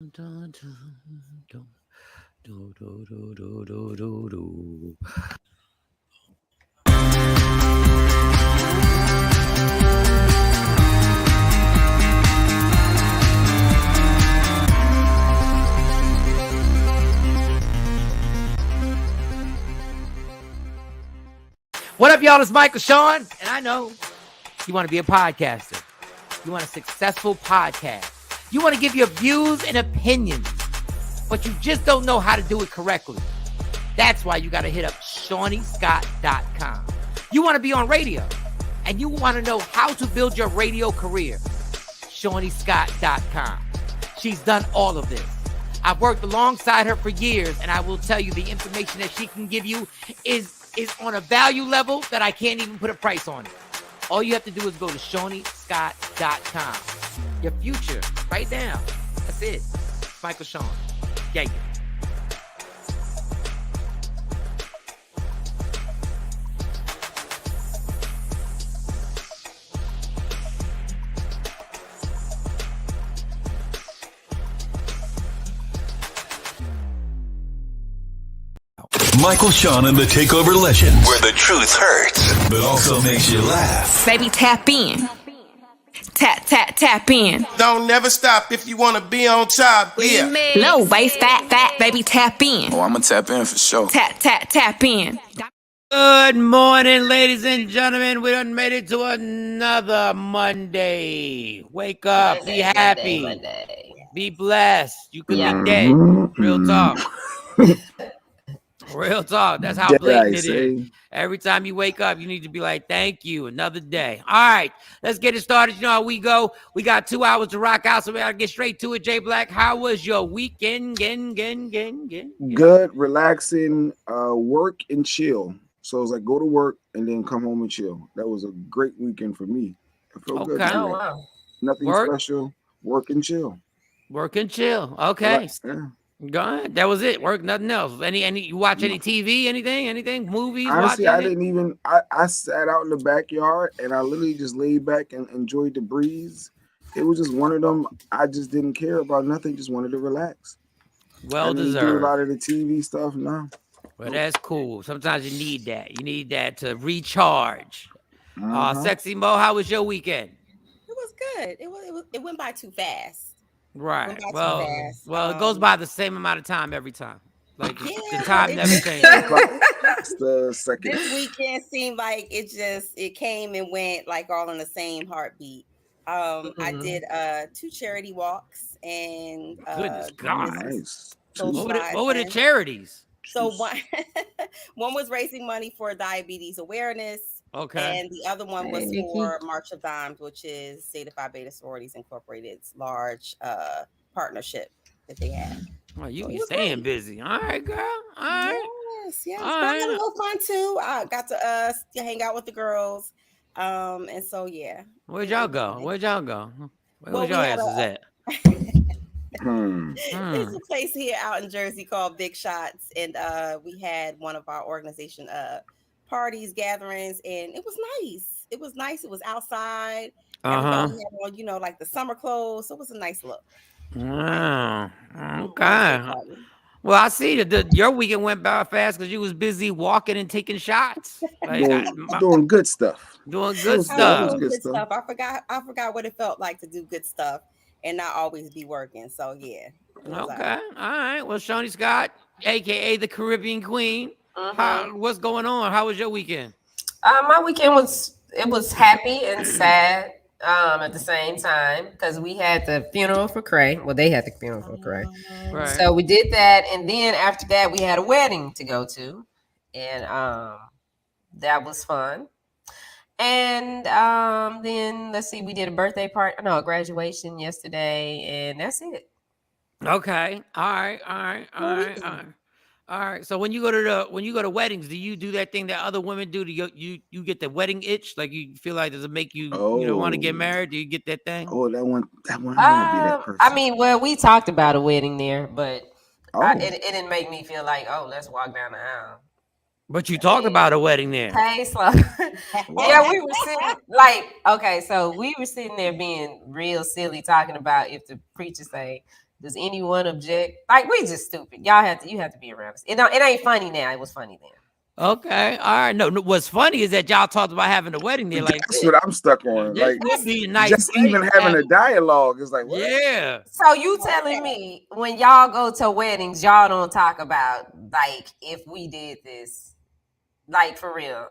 Dun, dun, dun, do, do, do, do, do, do, do. What up, y'all? It's Michael Shawn, and I know you want to be a podcaster. You want a successful podcast. You want to give your views and opinions, but you just don't know how to do it correctly. That's why you got to hit up ShawnnyScott.com. You want to be on radio, and you want to know how to build your radio career. ShawnnyScott.com. She's done all of this. I've worked alongside her for years, and I will tell you the information that she can give you is on a value level that I can't even put a price on it. All you have to do is go to ShawnnyScott.com. Your future, right now. That's it. Michael Shawn. Yeah. Michael Shawn and the TakeOver Legends, where the truth hurts, but also makes you laugh. Baby, tap in. Tap in. Don't never stop if you want to be on top. Yeah. Low waist, fat, baby, tap in. Oh, I'm gonna tap in for sure. Tap in. Good morning, ladies and gentlemen. We done made it to another Monday. Wake up, be happy, be blessed. You could be dead. Real talk. Real talk. That's how blatant it is. Every time you wake up, you need to be like, thank you, another day. All right, let's get it started. You know how we go. We got 2 hours to rock out, so we got to get straight to it. Jay Black, how was your weekend? Good, relaxing, work and chill. So it was like go to work and then come home and chill. That was a great weekend for me. I felt good. Oh, wow. Nothing special. Work and chill. Work and chill. Okay. Yeah. Go ahead. That was it. Work, nothing else. Any you watch any TV, anything, movies? Honestly, I didn't even I sat out in the backyard and I literally just laid back and enjoyed the breeze. It was just one of them. I just didn't care about nothing, just wanted to relax. Well deserved. Do a lot of the TV stuff now. Well, that's cool. Sometimes you need that. You need that to recharge. Sexy Mo, how was your weekend? It was good. It went by too fast. Right. Well, it goes by the same amount of time every time. Like the time never changes. The second. This weekend seemed like it came and went like all on the same heartbeat. I did 2 charity walks and goodness God. Nice. What were the charities? So one was raising money for diabetes awareness. Okay. And the other one was for March of Dimes, which is Zeta Phi Beta Sororities Incorporated's large partnership that they have. Well, you be staying busy. All right, girl. All right. Yes. But I had a little fun too. I got to hang out with the girls. And so yeah. Where'd y'all go? Where was your asses at? There's a place here out in Jersey called Big Shots, and we had one of our organization parties, gatherings, and it was nice. It was outside. Everybody had on, like the summer clothes. So it was a nice look. Wow. Okay. Well, I see that your weekend went by fast because you was busy walking and taking shots. Like, doing good stuff. Doing good stuff. Good stuff. I forgot what it felt like to do good stuff and not always be working. So yeah. Okay. All right. Well, Shawnny Scott, aka the Caribbean Queen. What's going on? How was your weekend? My weekend was happy and sad at the same time because we had the funeral for Cray. Well, they had the funeral for Cray. Right. So we did that, and then after that, we had a wedding to go to, and that was fun. And then let's see, we did a birthday party, a graduation yesterday, and that's it. Okay. All right. All right. So when you go to weddings, do you do that thing that other women do? Do you get the wedding itch? Like you feel like does it make you want to get married? Do you get that thing? Oh, that one. I want to be that person. I mean, well, we talked about a wedding there, but it didn't make me feel like, let's walk down the aisle. But you talked about a wedding there. Hey, slow. Yeah, we were sitting so we were sitting there being real silly, talking about if the preacher say, Does anyone object? Like, we just stupid. You have to be around us. It ain't funny now. It was funny then. Okay, all right. No, what's funny is that y'all talked about having a wedding there. Like, that's what I'm stuck on. this Like, would be a nice just even having a dialogue is like, what? Yeah. So you telling me when y'all go to weddings, y'all don't talk about like if we did this. Like, for real.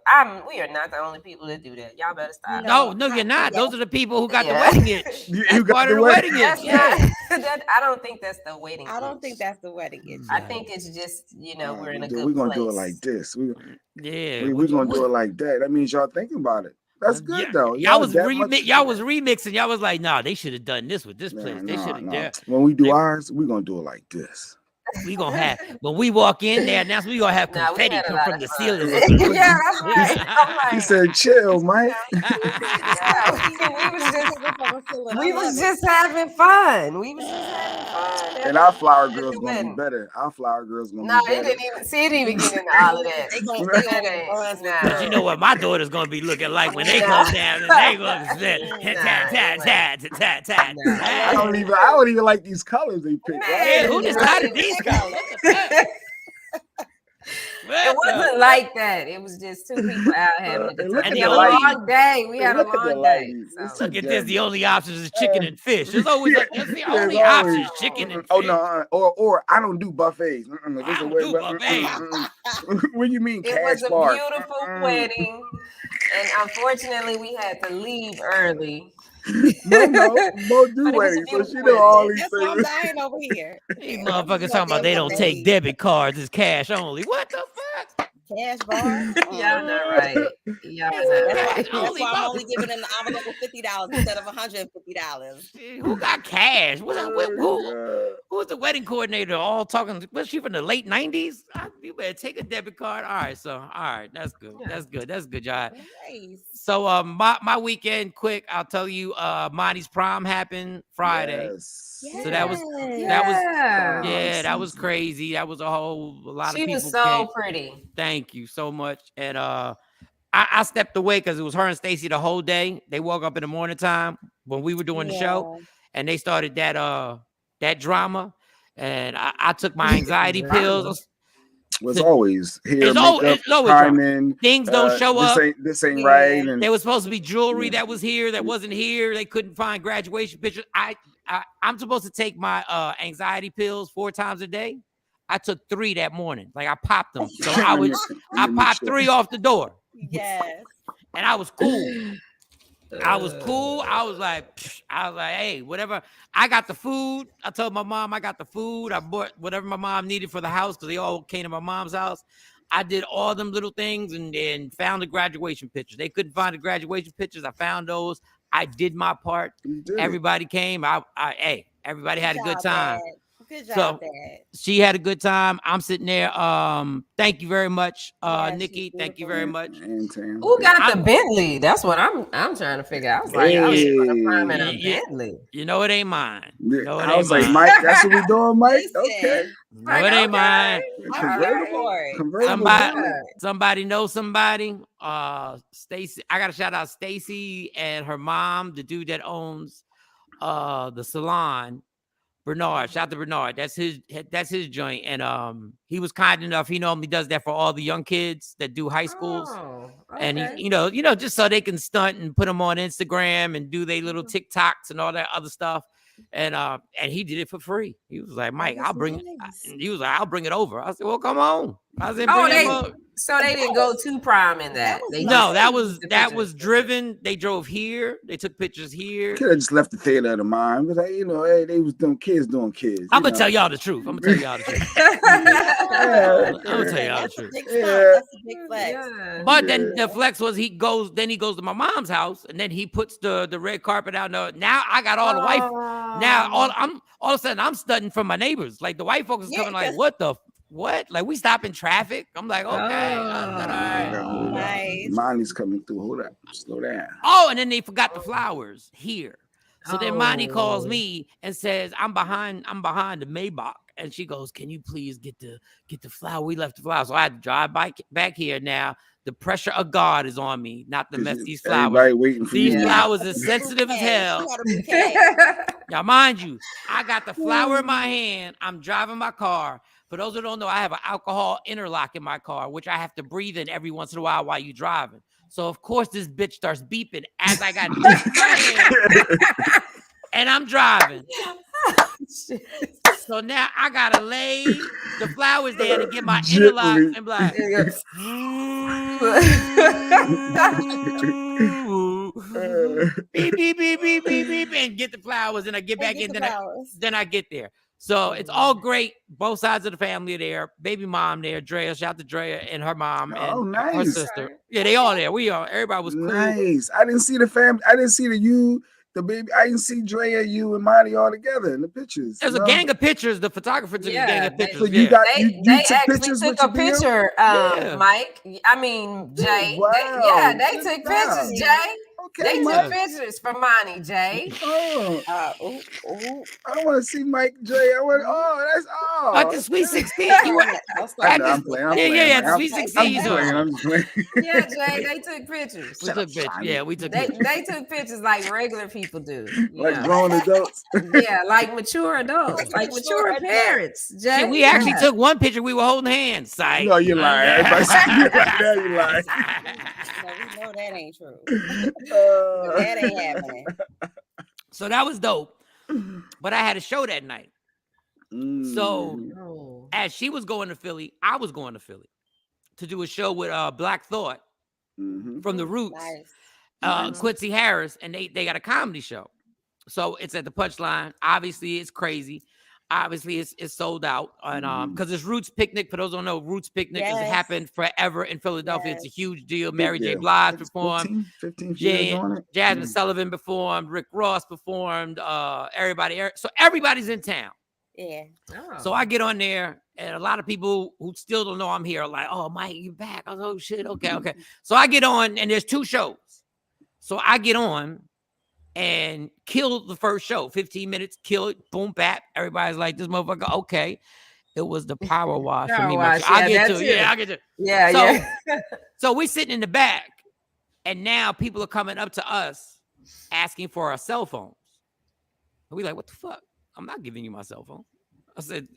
We are not the only people that do that. Y'all better stop. No, you're not. Those are the people who got the Yeah. wedding itch. You got part the of the wedding itch. That's Yeah. not, I don't think that's the wedding. I don't think that's the wedding itch. I think it's just, we're in a good We're gonna place. do it like this. We're gonna do it like that. That means y'all thinking about it. That's good though. Y'all was remixing. Y'all was like, nah, they should have done this with this place. They should have. When we do ours, we're gonna do it like this. We gonna have when we walk in there. Now we gonna have confetti come from the ceiling. Yeah, that's right. He said, "Chill, Mike." We was just having fun. We was just having fun. And our flower girls gonna be better. Our flower girls gonna be better. It didn't even get into all of that. But you know what my daughter's gonna be looking like when they come down and they gonna say I don't even like these colors they pick. Yeah, who decided these colors? It wasn't like that. It was just two people out having a good time. And a long day. We had a long day. So. Look at this. The only option is chicken and fish. There's always that's the only option is chicken and fish. Oh no, or I don't do buffets. I don't do buffets. What do you mean? It was a beautiful wedding, and unfortunately, we had to leave early. Both do weddings, so she know all these things. I'm dying over here. These motherfuckers talking about they don't take debit cards, it's cash only. What the fuck? Cash bar? Y'all not right. Y'all That's why I'm only giving them the envelope of $50 instead of $150. Who got cash? Who's the wedding coordinator? All talking. Was she from the late 90s? You better take a debit card. All right, so all right, that's good. That's good. That's good, y'all. Nice. So my weekend, quick. I'll tell you. Monty's prom happened Friday. Yes. So that was crazy. That was a lot of people. She was so pretty. Thank you so much. And I stepped away because it was her and Stacy the whole day. They woke up in the morning time when we were doing the show, and they started that drama. And I took my anxiety pills. Was always here. It's always timing. Things don't show up. This ain't right. And there was supposed to be jewelry that was here that wasn't here. They couldn't find graduation pictures. I'm supposed to take my anxiety pills 4 times a day. I took 3 that morning. Like I popped them. So I popped 3 off the door. Yes. And I was cool. I was cool. I was like, hey, whatever. I got the food. I told my mom I got the food. I bought whatever my mom needed for the house because they all came to my mom's house. I did all them little things and found the graduation pictures. They couldn't find the graduation pictures. I found those. I did my part. Everybody came. Everybody had a good time. Dad. Good job, Dad. She had a good time. I'm sitting there. Thank you very much, Nikki. Thank you very much. Who got the Bentley? That's what I'm trying to figure out. I was like, I was going to prime in a Bentley. You know it ain't mine. I was like, Mike, that's what we doing, Mike? Okay. No, it ain't mine. Convertible. Somebody knows somebody. Stacy. I got to shout out Stacy and her mom, the dude that owns the salon. Bernard, shout out to Bernard. That's his joint. And he was kind enough. He normally does that for all the young kids that do high schools. Okay. And he, just so they can stunt and put them on Instagram and do their little TikToks and all that other stuff. And he did it for free. He was like, Mike, I'll bring it over. I said, well, come on. I said, so they didn't go too prime in that. That was driven. They drove here. They took pictures here. Could have just left the theater of the mind, but hey, they was doing kids. I'm gonna tell y'all the truth. I'm gonna tell y'all the truth. That's a big flex. Yeah. But then the flex was he goes to my mom's house and then he puts the red carpet out. Now I got all the wife. Now all of a sudden I'm studying from my neighbors. Like the white folks is coming like, what? Like we stop in traffic. I'm like, okay. Nice. Monty's coming through. Hold up. Slow down. Oh, and then they forgot the flowers here. So then Monty calls me and says, I'm behind the Maybach. And she goes, can you please get the flower? We left the flower. So I had to drive back here now. The pressure of God is on me, not to mess these flowers. Everybody waiting for These you. flowers are sensitive as hell. Now, mind you, I got the flower in my hand. I'm driving my car. For those who don't know, I have an alcohol interlock in my car, which I have to breathe in every once in a while you're driving. So, of course, this bitch starts beeping as I got this in my hand. And I'm driving. So now I gotta lay the flowers there and get my interlock and be like, beep, beep, beep, beep, beep, beep, and get the flowers, and I get back in. Then I get there. So it's all great. Both sides of the family are there. Baby mom there, Drea. Shout out to Drea and her mom and her sister. Yeah, they all there. We are. Everybody was cool. Nice. I didn't see the family. I didn't see the baby. I didn't see Drea, you, and Monty all together in the pictures. There's a gang of pictures. The photographer took a gang of pictures. So you they actually took a picture, Mike. I mean, Jay. Wow. They took pictures, Jay. Okay, they took pictures for Monty, Jay. I don't want to see Mike J. I want. Like the Sweet 16. I'm playing. Yeah. The Sweet 16. I'm just playing. Yeah, Jay. They took pictures. We took pictures. Yeah, we took pictures. They took pictures like regular people do. Like grown adults. Yeah, like mature adults, like mature parents. Jay. See, we actually took one picture. We were holding hands. Psych. No, you're lying. Everybody see you right now. You're lying. No, we know that ain't true. That ain't happening. So that was dope. But I had a show that night. So as she was going to Philly, I was going to Philly to do a show with Black Thought from the Roots, Quincy Harris, and they got a comedy show. So it's at the Punchline. Obviously, it's crazy. Obviously, it's sold out, and because it's Roots Picnic. For those who don't know, Roots Picnic has happened forever in Philadelphia. It's a huge deal. Mary J. Blige performed, 15 years on it. Jasmine Sullivan performed, Rick Ross performed, everybody. So everybody's in town. Yeah. So I get on there, and a lot of people who still don't know I'm here are like, "Oh, Mike, you back?" I was, "Oh shit, okay." So I get on, and there's 2 shows. So I get on and kill the first show, 15 minutes, kill it, boom, bap. Everybody's like, this motherfucker, okay. It was the power wash for me. I get to it. Yeah. So we sitting in the back, and now people are coming up to us asking for our cell phones. And we like, what the fuck? I'm not giving you my cell phone. I said,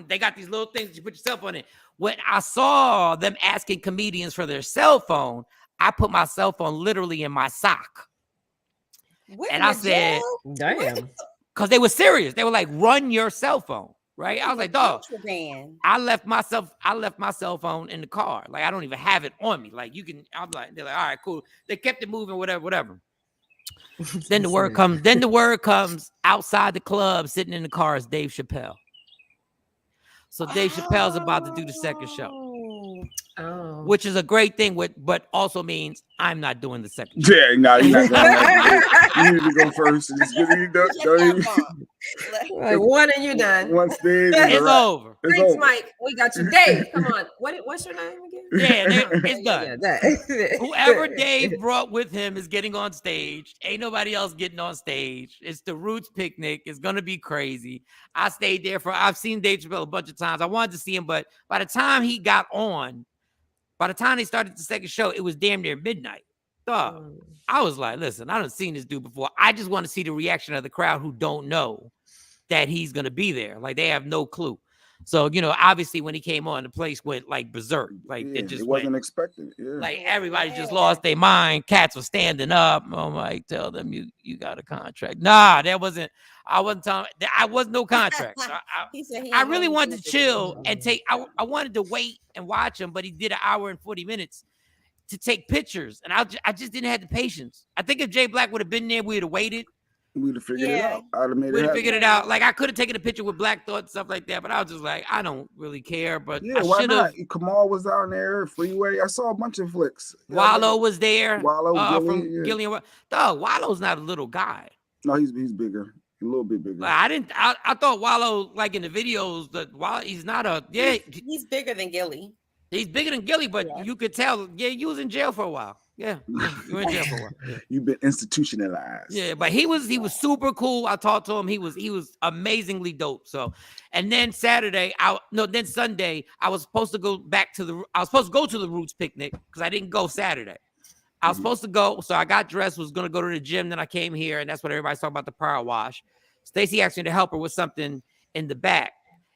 they got these little things you put your cell phone in. When I saw them asking comedians for their cell phone, I put my cell phone literally in my sock. And I said, damn. Because they were serious. They were like, run your cell phone. Right? I was like, dog. I left my cell phone in the car. Like, I don't even have it on me. Like, I'm like, they're like, all right, cool. They kept it moving, whatever. Then the word comes outside the club, sitting in the car is Dave Chappelle. So Dave Chappelle's about to do the second show. Which is a great thing, but also means I'm not doing the second show. Yeah, no, you're not going. You need to go first. And like one and you're done. Once Dave it's over. Thanks, Mike. We got you, Dave. Come on. What's your name again? Yeah, it's done. Whoever Dave brought with him is getting on stage. Ain't nobody else getting on stage. It's the Roots Picnic. It's gonna be crazy. I stayed there I've seen Dave Chappelle a bunch of times. I wanted to see him, but by the time he got on, by the time they started the second show, it was damn near midnight. I was like, listen, I done seen this dude before. I just want to see the reaction of the crowd who don't know that he's going to be there. Like, they have no clue. So, obviously when he came on, the place went like berserk. Like, it wasn't expected. Yeah. Like, everybody just lost their mind. Cats were standing up. I'm like, tell them you got a contract. Nah, I wasn't telling. I was no contract. So I really wanted to chill and take. I wanted to wait and watch him, but he did an hour and 40 minutes to take pictures, and I just didn't have the patience. I think if Jay Black would have been there, we'd have waited. We'd have figured it out. We'd have figured it out. Like, I could have taken a picture with Black Thought and stuff like that, but I was just like, I don't really care. But yeah, why not? Kamal was down there, Freeway. I saw a bunch of flicks. Wallow was there. Wallow, from Gillian. Dog, Wallow's not a little guy. No, he's bigger. A little bit bigger. Like, I thought Wallow, like in the videos, that Wallow, he's not a He's bigger than Gilly. He's bigger than Gilly, but Yeah. you could tell. Yeah, you was in jail for a while. Yeah, you were in jail for a while. Yeah. You've been institutionalized. Yeah, but he was super cool. I talked to him. He was amazingly dope. So, and then Sunday, I was supposed to go to the Roots picnic because I didn't go Saturday. I was supposed to go, so I got dressed, was gonna go to the gym. Then I came here, and that's what everybody's talking about, the power wash. Stacy asked me to help her with something in the back,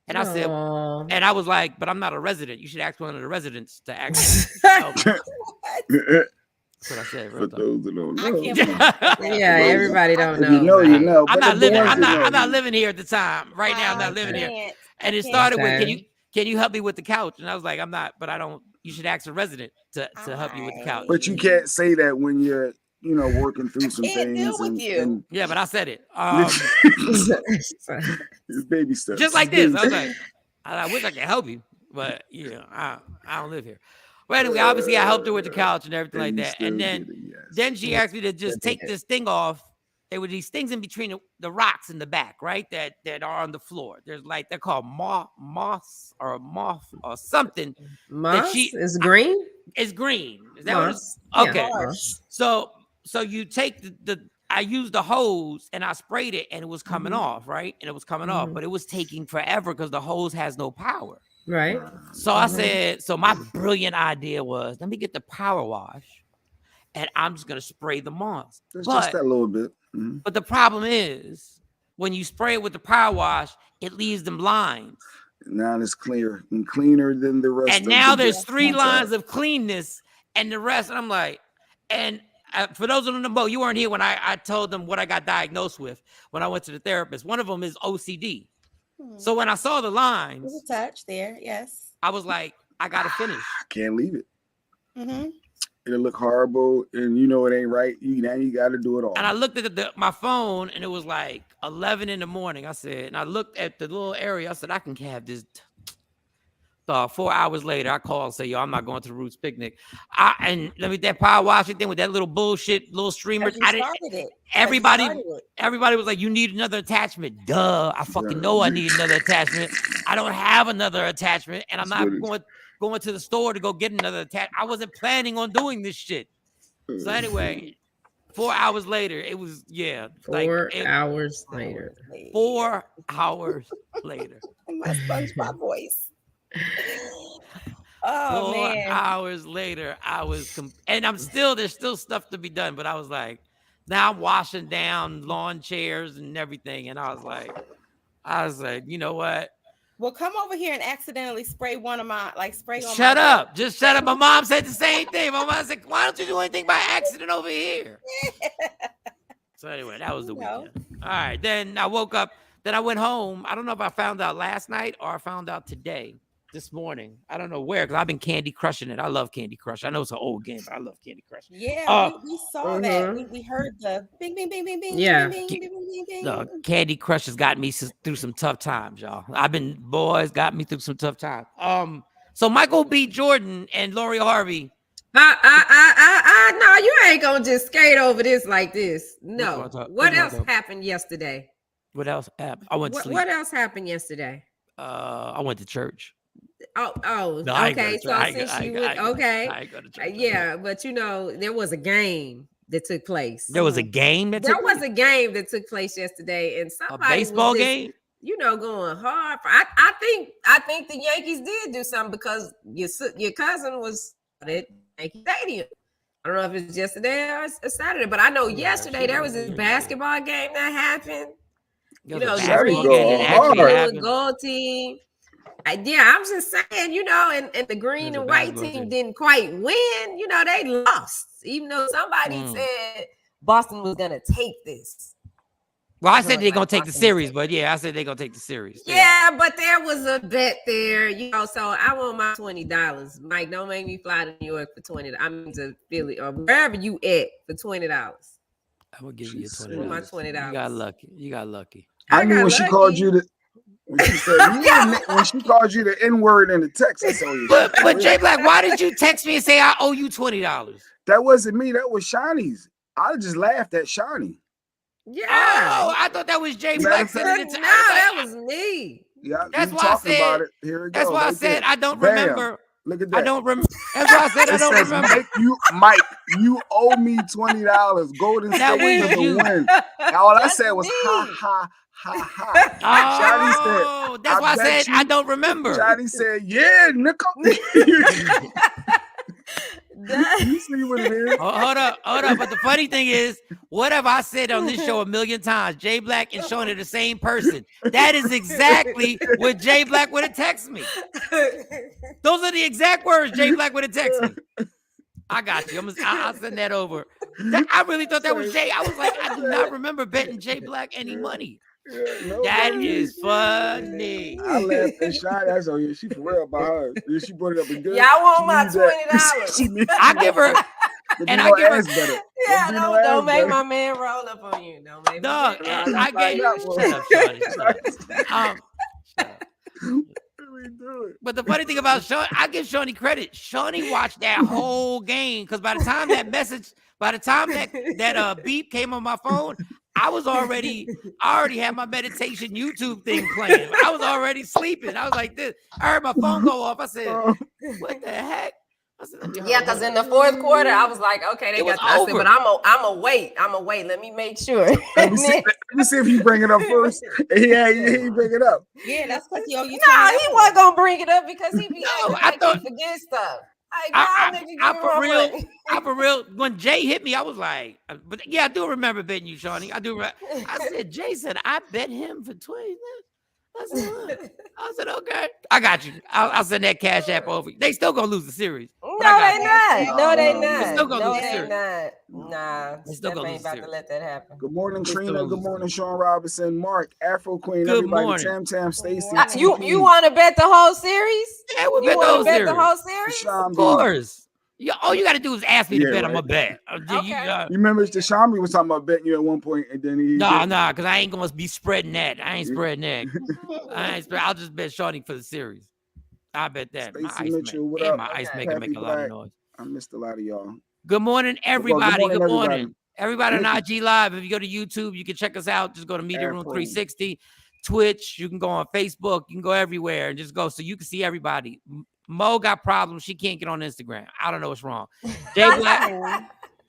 and I said, and I was like, but I'm not a resident. You should ask one of the residents to ask. That's what I said. For those that don't I know. can't Yeah, everybody don't If know. you know, you know. I'm but not the living. ones I'm that not know, living here at the time. Right now, I'm not living here. And it started with, can you help me with the couch? And I was like, I'm not, but I don't. You should ask a resident to help you with the couch. But you can't say that when you're, working through some can't things. deal with you. And Yeah, but I said it. it's baby stuff. Just like this. I was like, I wish I could help you, but I don't live here. But anyway, obviously I helped her with the couch and everything like that. And then she asked me to just take this thing off. There were these things in between the rocks in the back, right? That are on the floor. There's like, they're called moss or something. Moss is green? It's green. Is that moss. What it's, okay. Yeah, so you take I used the hose and I sprayed it and it was coming off, right? And it was coming off, but it was taking forever because the hose has no power. Right. So I said, so my brilliant idea was, let me get the power wash and I'm just going to spray the moss. Just that little bit. Mm-hmm. But the problem is when you spray it with the power wash, it leaves them lines. Now it's clear and cleaner than the rest. And now there's 3 lines of cleanness and the rest. And I'm like, and for those who don't know, you weren't here when I told them what I got diagnosed with when I went to the therapist. One of them is OCD. So when I saw the lines, there's a touch there, yes. I was like, I gotta finish. I can't leave it. Mm-hmm. It'll look horrible, and it ain't right. Now you got to do it all. And I looked at my phone, and it was like 11 in the morning. I said, and I looked at the little area. I said, I can have this. 4 hours later, I called and said, yo, I'm not going to the Roots picnic. And let me that power washing thing with that little bullshit, little streamer. Everybody was like, you need another attachment. Duh. I fucking know I need another attachment. I don't have another attachment, and I'm not going to the store to go get another attachment. I wasn't planning on doing this shit. So anyway, 4 hours later, it was 4 hours later. 4 hours later. My SpongeBob voice. 4 hours later, I was, and there's still stuff to be done, but I was like, now I'm washing down lawn chairs and everything. And I was like, you know what? Well, come over here and accidentally spray one of my, spray on Shut up. Just shut up. My mom said the same thing. My mom said, why don't you do anything by accident over here? So anyway, that was the weekend. All right. Then I woke up. Then I went home. I don't know if I found out last night or I found out this morning. I don't know where, because I've been Candy Crushing it. I love Candy Crush. I know it's an old game, but I love Candy Crush. Yeah, we saw that. We heard the bing, bing, bing, bing, bing. Yeah. Bing, bing, bing, bing, bing. The Candy Crush has got me through some tough times, y'all. Boys got me through some tough times. So Michael B. Jordan and Lori Harvey. No, you ain't gonna just skate over this like this. No. What else happened yesterday? What else happened? I went to sleep. What else happened yesterday? I went to church. Oh, no, okay. So since you went, okay, I go to church. Yeah, but there was a game that took place. There was a game that took place yesterday, and somebody a baseball game. Going hard. I think the Yankees did do something because your cousin was at Yankee Stadium. I don't know if it's yesterday or Saturday, but I know yesterday there was this basketball game that happened. The gold team. I'm just saying, and the green and white team didn't quite win. They lost, even though somebody said Boston was gonna take this. Well, I said they're gonna take the series, but I said they're gonna take the series. Yeah, but there was a bet there, so I want my $20. Mike, don't make me fly to New York for $20. I mean to Philly or wherever you at for $20. I'm gonna give you $20. My $20. You got lucky. I knew when she called you when she said when she called you the N-word in the text, I saw you. But Jay Black, why did you text me and say I owe you $20? That wasn't me. That was Shawnee's. I just laughed at Shawnee. Yeah. Oh, I thought that was Jay Black. No, that was me. Yeah, that's why I said. About it. Here it goes, why I said I don't remember. Look at that. I don't remember. That's why I said I It don't says, remember. Mike, you owe me $20. Golden That State was for the you. win. And all I That's said was me. ha ha ha ha. Shotty said, Oh, that's why I bet said you- I don't remember. Shotty said, yeah, nickel. You see what it is? Hold up. But the funny thing is, what have I said on this show a million times? Jay Black and Shawn are the same person. That is exactly what Jay Black would have texted me. Those are the exact words Jay Black would have texted me. I got you. I'll send that over. I really thought that was Jay. I was like, I do not remember betting Jay Black any money. That is funny. I laughed at Shotty. I said, yeah, she for real about her. Yeah, she brought it up again. Y'all want my She $20? needs I give her, and I give her. better. Yeah, Don't be no don't ass make better. my man roll up on you. Don't make Dog, my man and roll I up gave. Shut up, Shawty. Shut up. Shut up. But the funny thing about Shawnee, I give Shawnee credit. Shawnee watched that whole game because by the time that beep came on my phone, I already had my meditation YouTube thing playing. I was already sleeping. I was like this. I heard my phone go off. I said, "What the heck?" I said, "Let me Yeah, because in the fourth quarter, I was like, okay, they It was got. I said, over. but I'm a wait. Let me make sure. Let me see if you bring it up first. Yeah, he bring it up. Yeah, that's because he owe you No, $20. he wasn't gonna bring it up because he be No, acting I like thought- he forget stuff. Like, God, nigga, give me my money. I for real. When Jay hit me, I was like, but yeah, I do remember betting you, Shawnee. I do. I said, Jay said, I bet him for 20. I said, what? I said, okay, I got you. I'll send that cash app over. They still gonna lose the series. No, they not. No, they They're still not. gonna No, lose the they series. not. Nah, They're still Steph gonna ain't lose the about to series. let that happen. Good morning, They're still Trina. gonna Good lose the morning, series. Sean Robinson, Mark, Afro Queen, Good everybody, morning. Tam, Stacy. You want to bet the whole series? Yeah, we You bet the want whole to bet series. the whole series? Sean Of B. course. Yeah, all you got to do is ask me to Yeah, bet. I'm right. a bet. Okay. You remember Deshaun was talking about betting you at one point, and then he No, because I ain't gonna be spreading that. I ain't spreading that. I'll just bet Shawnee for the series. I bet that. Stacey Mitchell, what and up? my ice Okay. maker Happy make a lot of Black. noise. I missed a lot of y'all. Good morning, everybody. Good morning, everybody. Everybody on Nikki. IG Live. If you go to YouTube, you can check us out. Just go to Media Room Afro. 360. Twitch, you can go on Facebook. You can go everywhere and just go so you can see everybody. Mo got problems. She can't get on Instagram. I don't know what's wrong.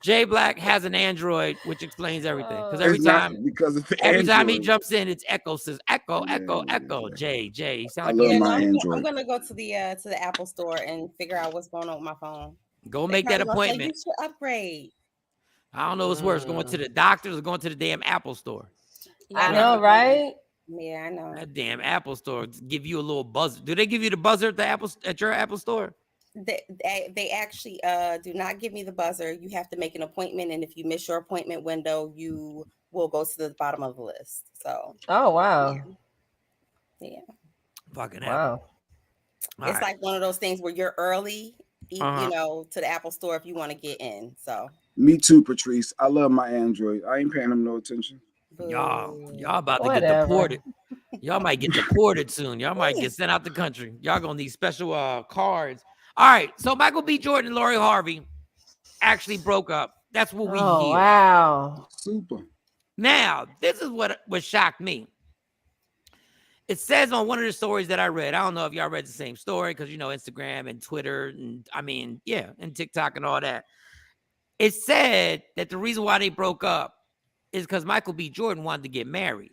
Jay Black has an Android, which explains everything. Because every It's not time because of the every time he Android. jumps in, it's echo says echo, Yeah, echo, yeah, echo. yeah. Jay. You sound I like love you- my I'm Android. gonna go to the Apple store and figure out what's going on with my phone. Go They make that probably gonna say, appointment. You should upgrade. I don't know what's worse, going to the doctors or going to the damn Apple store. I know, right? Yeah, I know. That damn Apple store give you a little buzzer. Do they give you the buzzer at your Apple store? They actually do not give me the buzzer. You have to make an appointment, and if you miss your appointment window, you will go to the bottom of the list. So, Oh wow, yeah. Fucking Apple. wow. All It's right. like one of those things where you're early, Uh-huh. you know, to the Apple store if you want to get in. So, Me too, Patrice. I love my Android. I ain't paying him no attention. Y'all about to get Whatever. deported. Y'all might get deported soon. Y'all might get sent out the country. Y'all gonna need special cards. All right. So Michael B. Jordan and Lori Harvey actually broke up. That's what we Oh hear. wow. Super. Now, this is what shocked me. It says on one of the stories that I read, I don't know if y'all read the same story because, you know, Instagram and Twitter and and TikTok and all that. It said that the reason why they broke up is because Michael B. Jordan wanted to get married.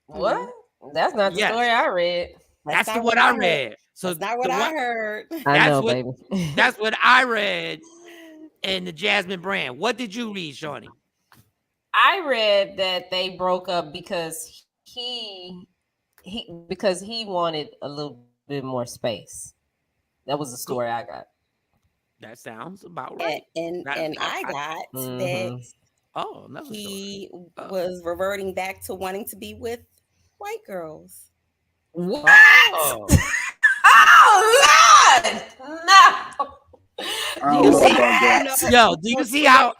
What? That's not the Yes. story I read. That's not what I read. So That's not what I heard. I know, what, baby. That's what I read in the Jasmine brand. What did you read, Shawnee? I read that they broke up because he wanted a little bit more space. That was the story I got. That sounds about right. And I got that another he was reverting back to wanting to be with white girls. What? Oh, oh Lord! No. Do you see how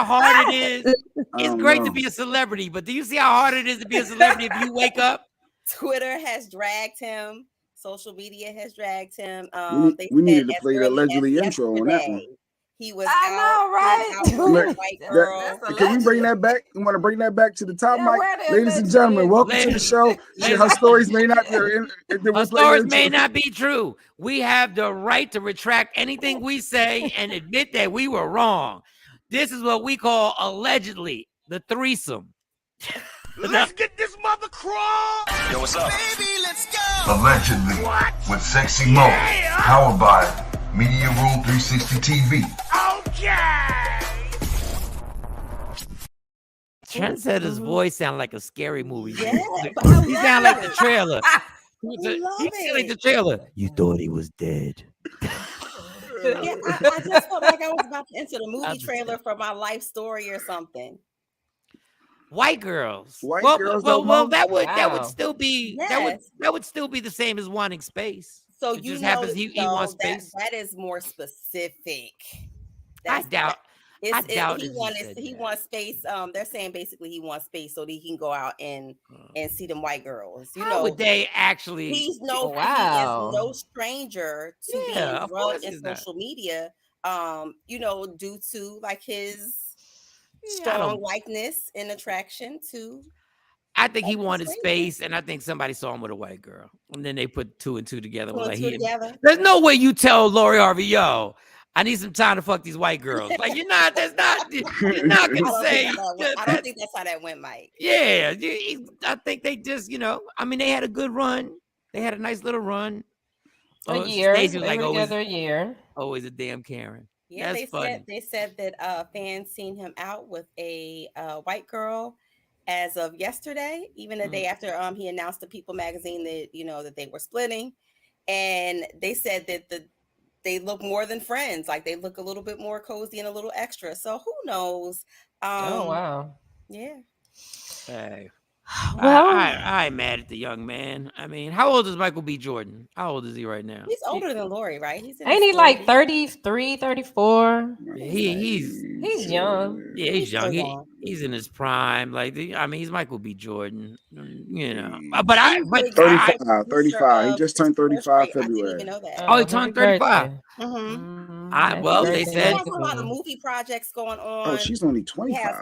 hard it is? It's great to be a celebrity, but do you see how hard it is to be a celebrity if you wake up? Twitter has dragged him. Social media has dragged him. We needed to play the allegedly intro on that one. He was I out. know, right? He was out with a white girl. Can we bring that back? You want to bring that back to the top, Yeah, Mike? where the Ladies and alleged gentlemen, is. welcome to the show. Her stories may not be. Her stories may not be true. We have the right to retract anything we say and admit that we were wrong. This is what we call allegedly the threesome. Let's get this mother crawl. Yo, what's up? Baby, let's go. Allegedly. With Sexy Mo. Powered by Media Room 360 TV. Okay. Trendsetter's voice sound like a scary movie. Yeah, He sound like the trailer. He sound like the trailer. You thought he was dead. Yeah, I just felt like I was about to enter the movie trailer for my life story or something. White girls. White well, girls well, don't well, know? that would Wow. still be Yes. that would still be the same as wanting space. So It you just know, happens he wants that, space. that is more specific. I doubt. I doubt he if wanted said he that. wants space. They're saying basically he wants space so that he can go out and see them white girls. You How know, would they actually? he's Oh, no wow. he is no stranger to Yeah, being of drugged course in he's not. social media. You know, due to like his I strong don't- likeness and attraction to. I think he That's wanted crazy. space, and I think somebody saw him with a white girl, and then they put two and two together. Two Was and like, two together. There's no way you tell Lori Harvey, yo, I need some time to fuck these white girls. Like you're not. You're not I gonna don't, say. think that went, I don't think that's how that went, Mike. Yeah, I think they just, I mean, they had a good run. They had a nice little run. A year. Stacey They was like were always, together a year. always a damn Karen. Yeah, That's funny. they said that fans seen him out with a white girl as of yesterday, even the day after he announced to People magazine that that they were splitting, and they said that they look more than friends, like they look a little bit more cozy and a little extra. So who knows? Oh wow. Yeah. Hey. Well, I ain't mad at the young man. I mean, how old is Michael B. Jordan? How old is he right now? He's older than Lori, right? He's in ain't his he like 40s. 33, 34? He's young. Yeah, he's young. still young. He's in his prime. Like, I mean, he's Michael B. Jordan. He's 35. He just turned 35 I didn't February. even know that. Oh, he turned 35. Well, they He said has a lot of movie projects going on. Oh, she's only He 25. has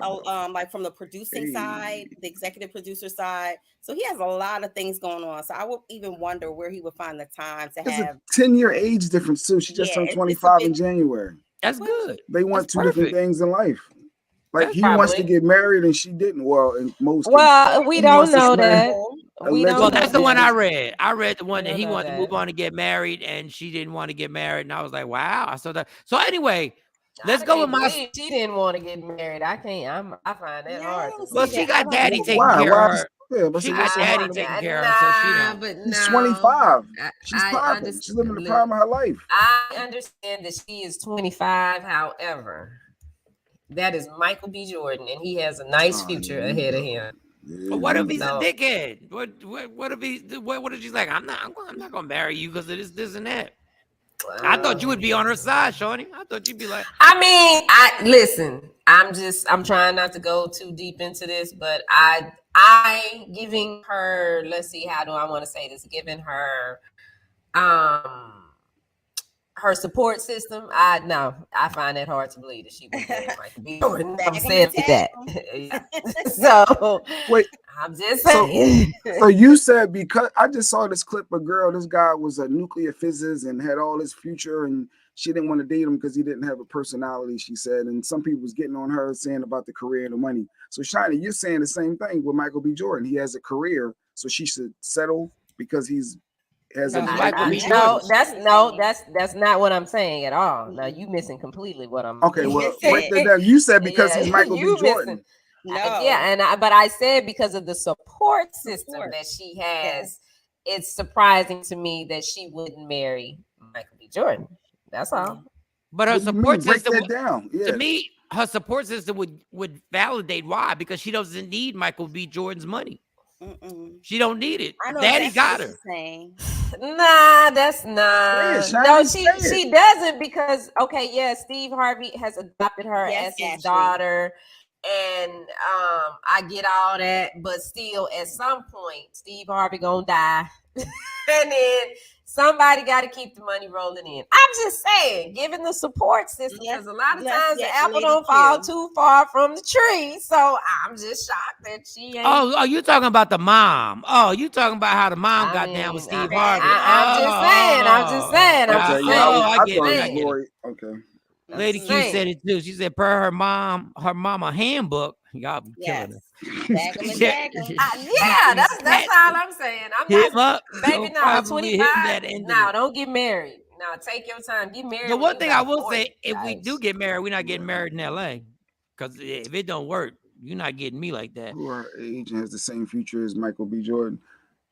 like from the producing side, the executive producer side. So he has a lot of things going on. So I would even wonder where he would find the time to There's have. a 10-year age difference too. She just Yeah, turned it's a 25 in big- January. that's good. They want That's two different perfect. things in life. Like That's he wants to probably- get married and she didn't. Well, in most cases. Well, we He don't wants to know smash- that. We don't Well, know that's the that. one I read. I read the one We that he don't know wanted to move that. on and get married, and she didn't want to get married. And I was like, wow. I saw that. So anyway, let's I go with can't my. believe she didn't want to get married. I can't. I find that hard. to Well, see. she that. I got don't daddy know. taking Why? care Why? of her. Yeah, but She see, got what's daddy wrong? taking care of her, so she don't. But She's no. 25. She's I popping. understand- She's living the prime of her life. I understand that she is 25. However, that is Michael B. Jordan, and he has a nice future ahead of him. But what if he's No. a dickhead? What if he? What if she's like, I'm not gonna marry you because of this and that. I thought you would be on her side, Shawnee. I thought you'd be like, I mean, I listen. I'm trying not to go too deep into this, but I giving her. Let's see, how do I want to say this? Giving her, her support system. I find it hard to believe that she would marry Michael B. Jordan. I'm saying that. So Wait, I'm just saying. so you said, because I just saw this clip of girl, this guy was a nuclear physicist and had all his future, and she didn't want to date him because he didn't have a personality, she said. And some people was getting on her saying about the career and the money. So Shiny, you're saying the same thing with Michael B. Jordan. He has a career, so she should settle because he's has a Michael B. No, Jordan. that's not what I'm saying at all. No, you missing completely what I'm okay. Well, Yes, break that down. You said because he's Michael B. you Jordan. missing. No. Yeah, but I said because of the support system Support. that she has, it's surprising to me that she wouldn't marry Michael B. Jordan. That's all. but her What do you mean? support Break system. that down. Yeah. To me, her support system would validate why, because she doesn't need Michael B. Jordan's money. Mm-mm. She don't need it. I know Daddy exactly got what her. you're saying. Nah, that's not. Say it, No, Shiny, say she doesn't because Steve Harvey has adopted her Yes, as his Ashley. daughter, and I get all that, but still, at some point, Steve Harvey gonna die, and then Somebody got to keep the money rolling in. I'm just saying, given the support system, because a lot of times the apple don't fall too far from the tree. So I'm just shocked that she ain't. Oh, you talking about the mom? Oh, you talking about how the mom got down with Steve Harvey? I'm just saying. I get it. Lori. Okay. Lady Q said it too. She said, per her mama handbook, y'all be killing her. Bag 'em and tag 'em. Yeah, that's all I'm saying. I'm not, baby. No, 25. No, don't get married. No, take your time. Get married. The one thing I will say, if we do get married, we're not getting married in L.A. Because if it don't work, you're not getting me like that. Who her age and has the same future as Michael B. Jordan.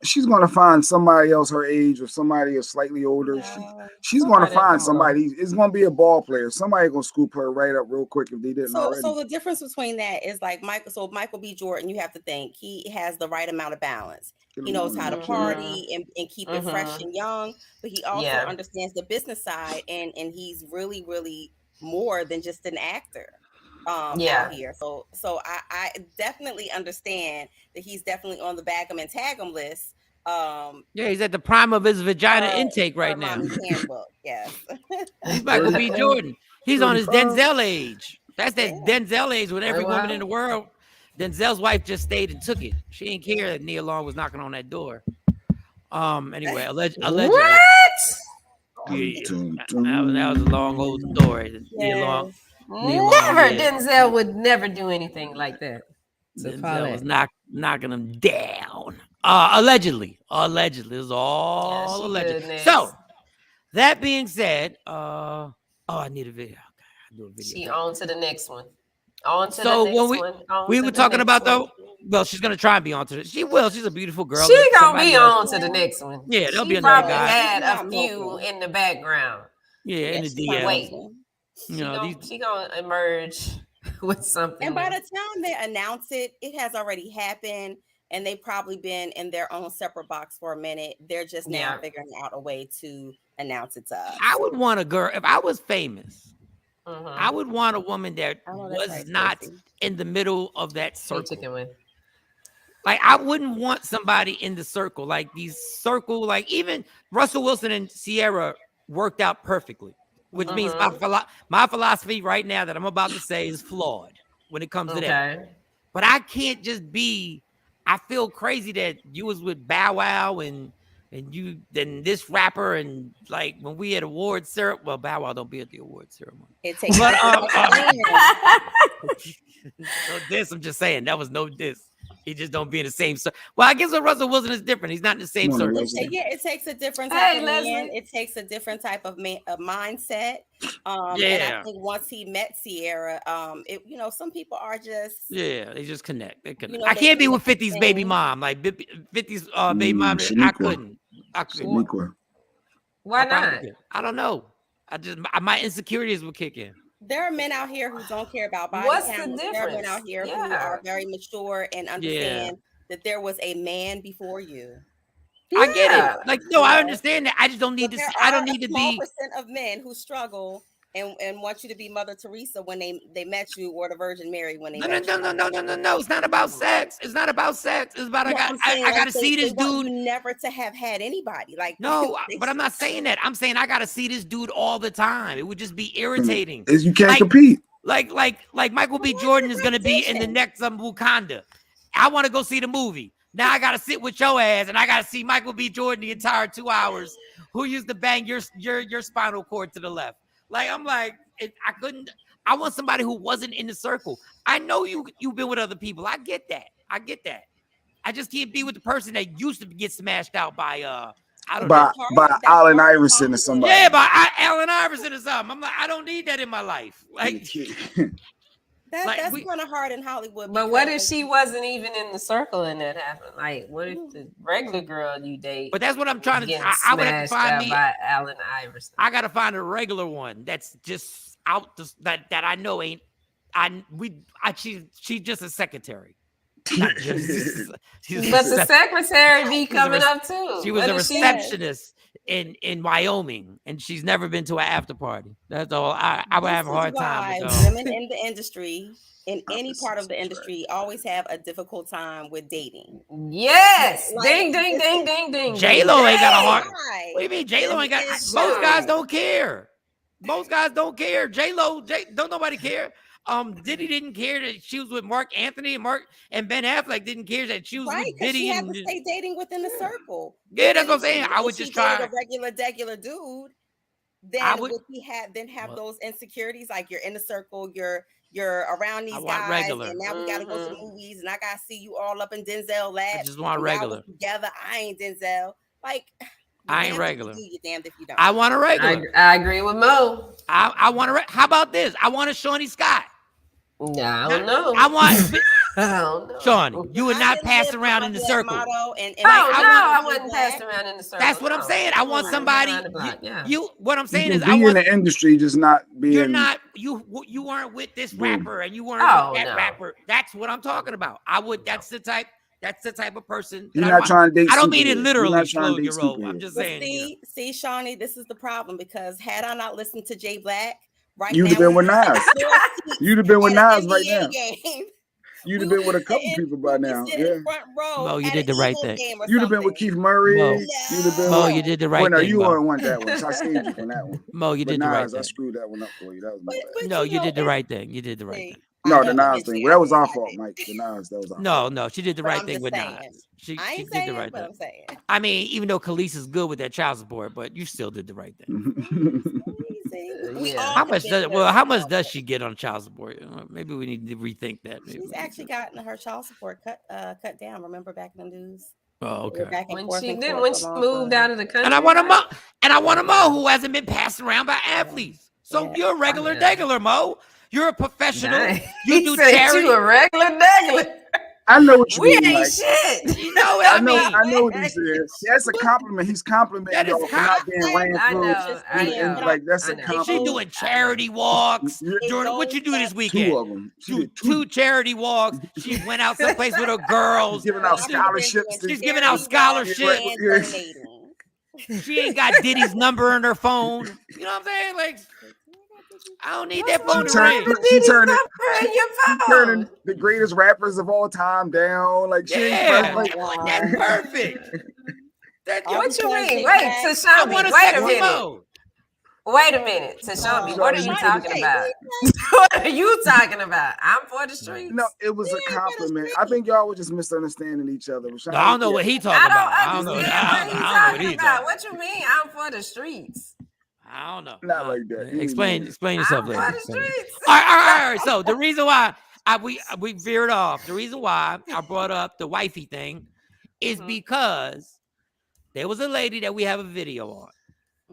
She's gonna find somebody else her age or somebody slightly older. She's gonna find somebody. It's gonna be a ball player. Somebody gonna scoop her right up real quick if they didn't already. So the difference between that is like Michael B. Jordan, you have to think he has the right amount of balance. He knows how to party and keep it fresh and young, but he also understands the business side and he's really, really more than just an actor. Out here. So I definitely understand that he's definitely on the bag 'em and tag 'em list. He's at the prime of his vagina intake right now. Handbook, yes. He's Michael B. Jordan. He's on his Denzel age. That's that Denzel age with every woman in the world. Denzel's wife just stayed and took it. She didn't care that Nia Long was knocking on that door. Anyway, allegedly. What? Yeah, that was a long old story. Nia Long. Denzel would never do anything like that. Denzel was knocking him down. Allegedly. It was all alleged. So, that being said, I need a video. Okay, I do a video. She on to the next one. We were talking about she's gonna try and be on to it. She will. She's a beautiful girl. She gonna be on to the next one. Yeah, there'll be another guy. Had a few in the background. Yeah, in the DM. She gonna emerge with something. And by the time they announce it, it has already happened, and they've probably been in their own separate box for a minute. They're just now figuring out a way to announce it to us. I would want a girl if I was famous. I would want a woman that was not in the middle of that circle. Like I wouldn't want somebody in the circle, like like even Russell Wilson and Ciara worked out perfectly. Which means my philosophy right now that I'm about to say is flawed when it comes to that. But I can't just be. I feel crazy that you was with Bow Wow and then this rapper and like when we had award ceremony. Well, Bow Wow don't be at the award ceremony. It takes. But no diss. I'm just saying that was no diss. He just don't be in the same circle. Well, I guess with Russell Wilson is different. He's not in the same circle. It takes a different type of man. It takes a different type of mindset. And I think once he met Ciara, some people are just they just connect. They connect. I can't be with 50's baby mom. Like 50's baby mom. I couldn't. Why not? I don't know. My insecurities would kick in. There are men out here who don't care about body count. The difference? There are men out here who are very mature and understand that there was a man before you. I get it. Like, no, I understand that. I just don't need to. I don't need to be. Percent of men who struggle and want you to be Mother Teresa when they met you, or the Virgin Mary when they met you. No. It's not about sex. It's not about sex. It's about I got to see this dude. Never to have had anybody like no, but I'm not saying that. I'm saying I got to see this dude all the time. It would just be irritating. You can't compete. Like Michael B. Jordan is going to be in the next Wakanda. I want to go see the movie. Now I got to sit with your ass and I got to see Michael B. Jordan the entire 2 hours. Who used to bang your spinal cord to the left? Like, I'm like, I couldn't. I want somebody who wasn't in the circle. I know you've been with other people. I get that. I just can't be with the person that used to get smashed out by by Allen Iverson or somebody. Yeah, by Allen Iverson or something. I'm like, I don't need that in my life. Like, that's kind of hard in Hollywood. But what if she wasn't even in the circle and that happened? Like, what if the regular girl you date? But that's what I'm trying to. I would have to find by Allen Iverson. I gotta find a regular one that's just out that I know ain't. She's just a secretary. But the secretary be coming up too. She was a receptionist in Wyoming, and she's never been to an after party. That's all. I would have a hard time with women in the industry, in any part of the industry, always have a difficult time with dating. Yes. Like, Ding, ding, ding, ding, ding. J-Lo ain't got a heart. Why? What do you mean J-Lo ain't got? It's Most guys true. don't care. Most guys don't care. J-Lo, don't nobody care. Diddy didn't care that she was with Mark Anthony, and Ben Affleck didn't care that she was Right, with because Diddy. she had to stay dating within the circle. Yeah, that's what I'm saying. If I would she just dated try. a regular dude. Then I would- would he have those insecurities? Like, you're in the circle, you're around these want guys, regular. and now we gotta go to the movies, and I gotta see you all up in Denzel lap. I just want and regular. y'all was together. I ain't Denzel. Like, I ain't damned if regular. you do, you're damned if you don't. I want a regular. I agree with Mo. I want a. How about this? I want a Shawnee Scott. No, I don't know. I want I don't know. Shawnee. You would I not didn't pass live around by in the that circle. motto, and I wasn't passing around in the circle. That's what I'm saying. I want somebody. What I'm saying is, I want in the industry, just not being. You're not. You weren't with this rapper, and you weren't with that rapper. That's what I'm talking about. I would. That's the type of person. You're not trying to date. I don't mean it superheroes. literally, slow your roll. I'm just But saying. see, Shawnee, this is the problem, because had I not listened to Jay Black, right You'd now, have been with Nas. You'd have been with Nas right now. You'd have been with a couple people by now. Yeah. Mo, you did the right thing. You'd have been with Keith Murray. Mo, You'd have been. Mo, you did the right well, no, thing. you Mo. wouldn't want that one. So I saved you from that one. Mo, you did the right thing. I screwed that one up for you. That was my bad. No, you did the right thing. You did the right thing. No, the Nas thing. Well, that was our fault, Mike. The Nas, that was our fault. No, she did the right thing with Nas. She did the right thing. I'm saying. I mean, even though Khalees is good with that child support, but you still did the right thing. How much does she get on child support? Maybe we need to rethink that. She's actually gotten her child support cut down. Remember back in the news? Oh, okay. When she moved out of the country, and I want a Mo who hasn't been passed around by athletes. So you're a regular degular, Mo. You're a professional. You do charity. You a regular degular. I know what you mean. We ain't shit. You know what I mean? I know what he said. That's a compliment. He's complimenting y'all for not being ran through. I know. Like, that's a compliment. She's doing charity walks. What you do this weekend? 2 of them. Two charity walks. She went out someplace with her girls. Giving out scholarships. She's giving out scholarships. She ain't got Diddy's number in her phone. You know what I'm saying? Like, I don't need that phone to ring. She turning the greatest rappers of all time down. Like, that's perfect. What you mean? Wait, Tashambi, wait a minute. Wait a minute, Tashambi, what are you talking about? What are you talking about? I'm for the streets. No, it was a compliment. I think y'all were just misunderstanding each other. No, I don't know what he talking about. I don't know what he talking about. What you mean? I'm for the streets. I don't know. Not like that. Explain yourself later. I'm for the streets. All right. So the reason why we veered off, the reason why I brought up the wifey thing is because there was a lady that we have a video on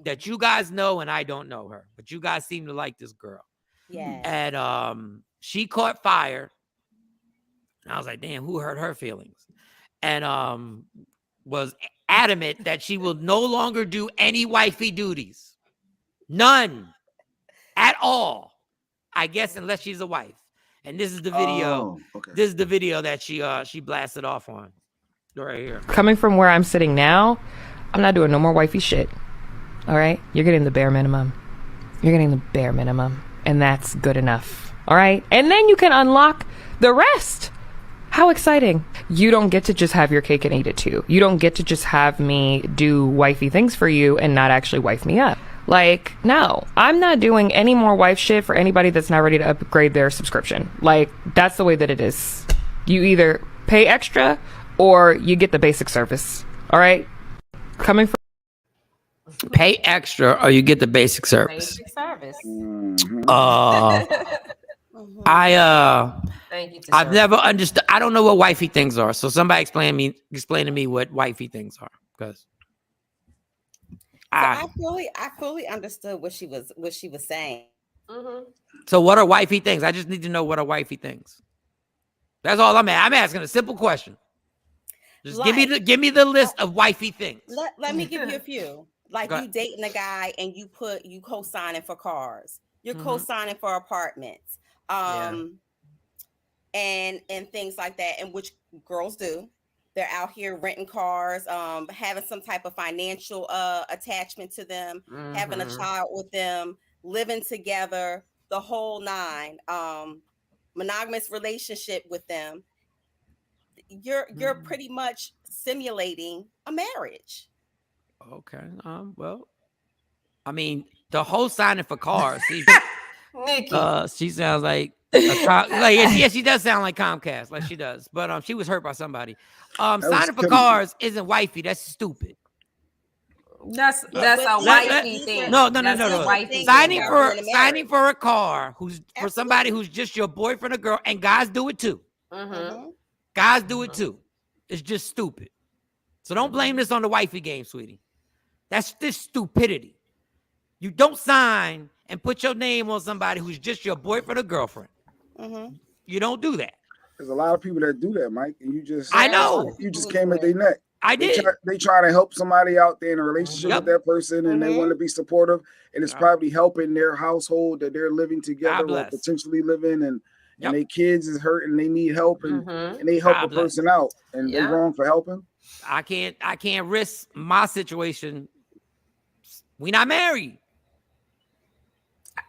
that you guys know and I don't know her, but you guys seem to like this girl. Yeah. And she caught fire. And I was like, damn, who hurt her feelings? And was adamant that she will no longer do any wifey duties. None at all. I guess unless she's a wife. And this is the video. Oh, okay. This is the video that she blasted off on. Right here. Coming from where I'm sitting now, I'm not doing no more wifey shit. All right? You're getting the bare minimum. You're getting the bare minimum. And that's good enough. All right? And then you can unlock the rest. How exciting. You don't get to just have your cake and eat it too. You don't get to just have me do wifey things for you and not actually wife me up. Like, no, I'm not doing any more wife shit for anybody that's not ready to upgrade their subscription. Like, that's the way that it is. You either pay extra or you get the basic service. All right? Coming from pay extra or you get the basic service. Basic service. Thank you. I've never understood. I don't know what wifey things are. So somebody explain to me what wifey things are, because I fully understood what she was saying. So what are wifey things? I just need to know what are wifey things. That's all I'm at. I'm asking a simple question. Just give me the list of wifey things. Let me give you a few. Like, you dating a guy and you co-signing for cars. You're co-signing for apartments. And things like that, and which girls do. they're out here renting cars, having some type of financial attachment to them, having a child with them, living together, the whole nine, monogamous relationship with them. You're pretty much simulating a marriage. Okay. Well, I mean, the whole signing for cars. Nikki. She sounds like yeah, she does sound like Comcast, like she does. But she was hurt by somebody. Signing for cars isn't wifey. That's stupid. That's a wifey thing. No. Signing for a car for somebody who's just your boyfriend or girl, and guys do it too. Guys do it too. It's just stupid. So don't blame this on the wifey game, sweetie. That's this stupidity. You don't sign and put your name on somebody who's just your boyfriend or girlfriend. You don't do that. There's a lot of people that do that, Mike, and I know. You just came at their neck. I did. They try to help somebody out there in a relationship with that person, and they want to be supportive, and it's probably helping their household that they're living together or potentially living, and their kids is hurting, they need help, and they help a person out, and they're wrong for helping. I can't risk my situation. We not married.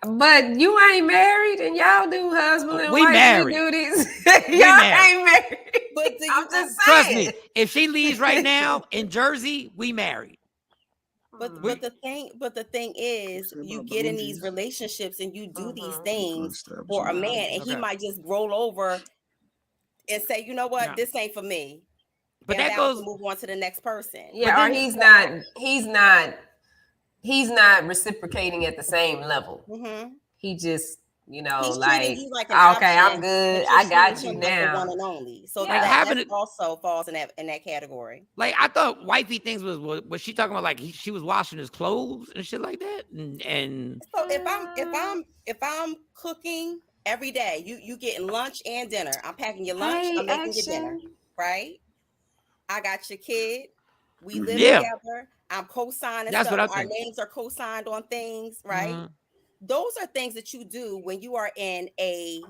But you ain't married, and y'all do husband and wife duties. Y'all ain't married. But I'm just saying. Trust me, if she leaves right now in Jersey, we married. But the thing is, you get in these relationships and you do these things for a man, and he might just roll over and say, you know what, this ain't for me. But and that goes move on to the next person. Yeah, or he's not reciprocating at the same level. He just, he's like okay, I'm good. I got you now. One and only. So that also falls in that category. Like, I thought wifey things was she talking about like she was washing his clothes and shit like that. And so if I'm cooking every day, you getting lunch and dinner. I'm packing your lunch. I'm making your dinner. Right. I got your kid. We live together. I'm co-signing That's stuff. What I think. Our names are co-signed on things, right? Those are things that you do when you are in a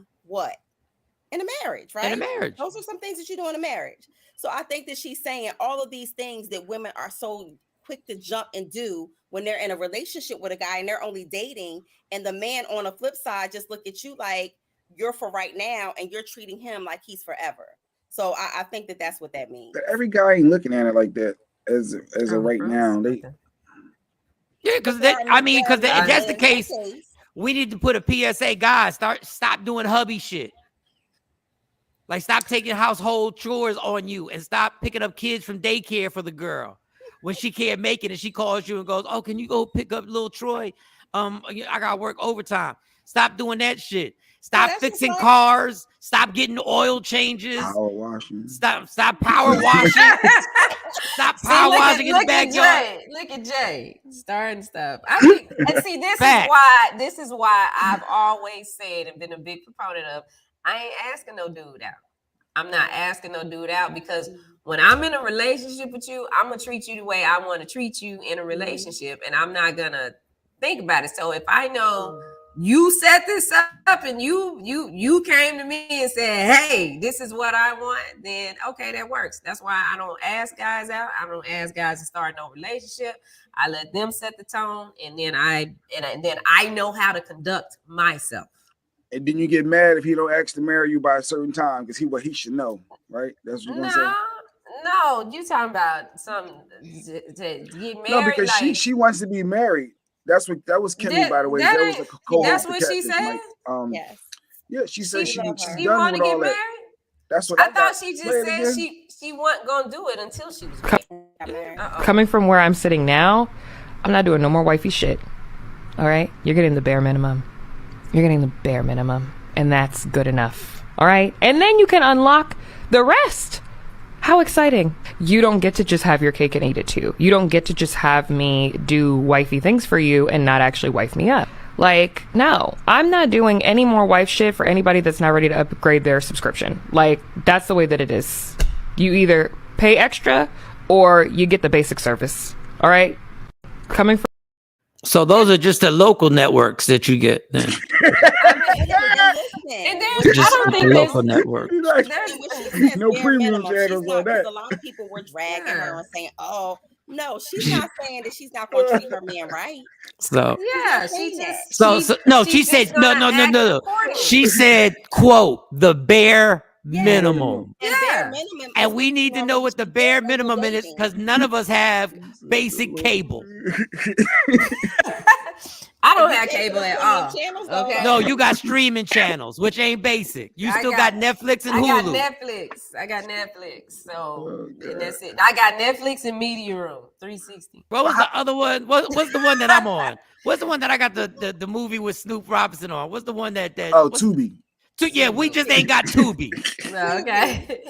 marriage, right? In a marriage. Those are some things that you do in a marriage. So I think that she's saying all of these things that women are so quick to jump and do when they're in a relationship with a guy and they're only dating, and the man on the flip side just look at you like you're for right now and you're treating him like he's forever. So I think that that's what that means. But every guy ain't looking at it like that as of right now. Because if that's the case, we need to put a PSA, guys, stop doing hubby shit. Like, stop taking household chores on you and stop picking up kids from daycare for the girl when she can't make it and she calls you and goes, oh, can you go pick up little Troy? I gotta work overtime. Stop doing that shit. Stop fixing cars. Stop getting oil changes. Power washing. Stop power washing. Stop power washing in the backyard. Look at Jay starting stuff. This is why I've always said and been a big proponent of, I ain't asking no dude out. I'm not asking no dude out because when I'm in a relationship with you, I'm gonna treat you the way I want to treat you in a relationship, and I'm not gonna think about it. So if I know you set this up and you came to me and said, hey, this is what I want, then okay, that works. That's why I don't ask guys out. I don't ask guys to start no relationship. I let them set the tone, and then I know how to conduct myself. And then you get mad if he don't ask to marry you by a certain time because he should know, right? That's what you're gonna say. No, you talking about something to get married? No, because she wants to be married. That was Kimmy, by the way. That was a that's what she said. Yes. Yeah, she said she's done with all that. That's what I thought. She just said she wasn't gonna do it until she was married. Coming from where I'm sitting now, I'm not doing no more wifey shit. All right, you're getting the bare minimum. You're getting the bare minimum, and that's good enough. All right, and then you can unlock the rest. How exciting. You don't get to just have your cake and eat it too. You don't get to just have me do wifey things for you and not actually wife me up. Like, no, I'm not doing any more wife shit for anybody that's not ready to upgrade their subscription. Like, that's the way that it is. You either pay extra or you get the basic service. All right? Coming from. So those are just the local networks that you get then. And what there's, she I Just don't the think local there's, network. there's and when she says No bare premium minimum, she's channels not, on because that. a lot of people were dragging her yeah, and saying, "Oh, no, she's not saying that she's not going to treat her man right." So She's not yeah. She saying that. just no, she she's just said no, gonna no, no, act no. accordingly. She said, "quote the bare Yes, minimum." and bare Yeah. minimum And is we what need you to know normally what the should bare get when you're minimum is, dating. because none of us have basic cable. I don't If you have pay for cable the at premium all. channels, though, Okay. No, you got streaming channels, which ain't basic. You I still got Netflix and I got Hulu. Netflix. I got Netflix. So Oh, and God. that's it. I got Netflix and Media Room 360. What was the other one? What's the one that I'm on? What's the one that I got the movie with Snoop Robinson on? What's the one that Oh, what's Tubi. yeah, we just ain't got Tubi. No, okay.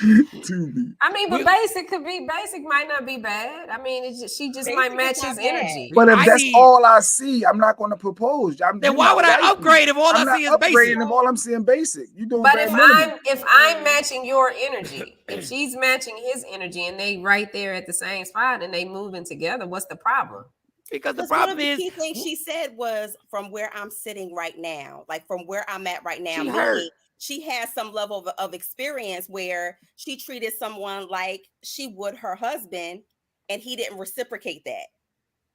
Tubi. I mean, but We- basic might not be bad. I mean, it's just, she just might Basic match is not his bad. energy. But if I that's need- all I see, I'm not going to propose. Then you're why not would I wifey. upgrade if all I'm I not see is upgrading basic? if all I'm seeing basic. You doing But bare if minimum. I'm matching your energy, if she's matching his energy, and they right there at the same spot, and they moving together, what's the problem? Because the Because one of problem the is key things she said was, from where I'm sitting right now, like from where I'm at right now, She meaning hurt. she has some level of experience where she treated someone like she would her husband, and he didn't reciprocate that.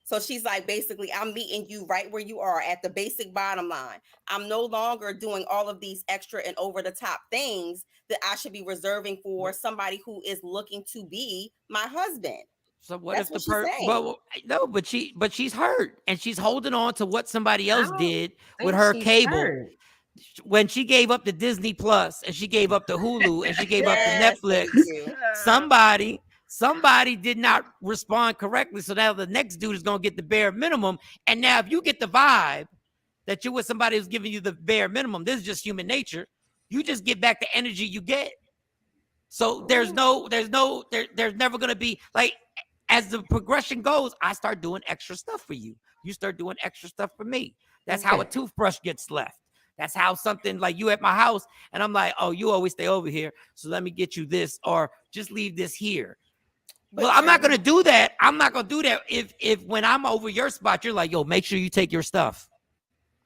So she's like, basically, I'm meeting you right where you are at the basic bottom line. I'm no longer doing all of these extra and over the top things that I should be reserving for somebody who is looking to be my husband. so what That's if the what she's saying. well, no, but she's hurt and she's holding on to what somebody else don't did with think her she's cable. hurt. When she gave up the Disney Plus and she gave up the Hulu and she gave up the Yes, Netflix, thank you. somebody did not respond correctly. So now the next dude is going to get the bare minimum. And now if you get the vibe that you're with somebody who's giving you the bare minimum, this is just human nature. You just get back the energy you get. So there's never going to be like, as the progression goes, I start doing extra stuff for you. You start doing extra stuff for me. That's how a toothbrush gets left. That's how something like you at my house and I'm like, oh, you always stay over here. So let me get you this, or just leave this here. Well, I'm not going to do that. I'm not going to do that. If when I'm over your spot, you're like, yo, make sure you take your stuff.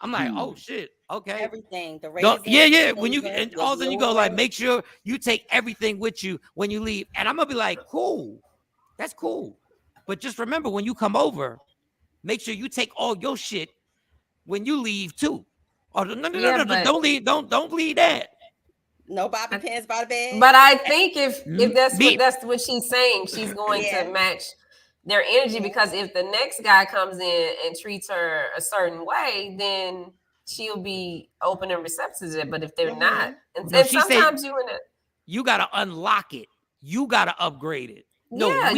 I'm like, oh shit. Okay. Everything. The Don't- raisins, yeah. the When you seasons, and the all of a sudden you go like, deodorant. make sure you take everything with you when you leave. And I'm gonna be like, cool. That's cool. But just remember, when you come over, make sure you take all your shit when you leave too. Oh no, Yeah, but- don't leave, don't leave that. No bobby pins by the bed. But I think if Me- that's what she's saying, she's going Yeah. to match their energy, because if the next guy comes in and treats her a certain way, then she'll be open and receptive to it. But if they're not, and she said- sometimes You gotta unlock it. You gotta upgrade it. Yeah,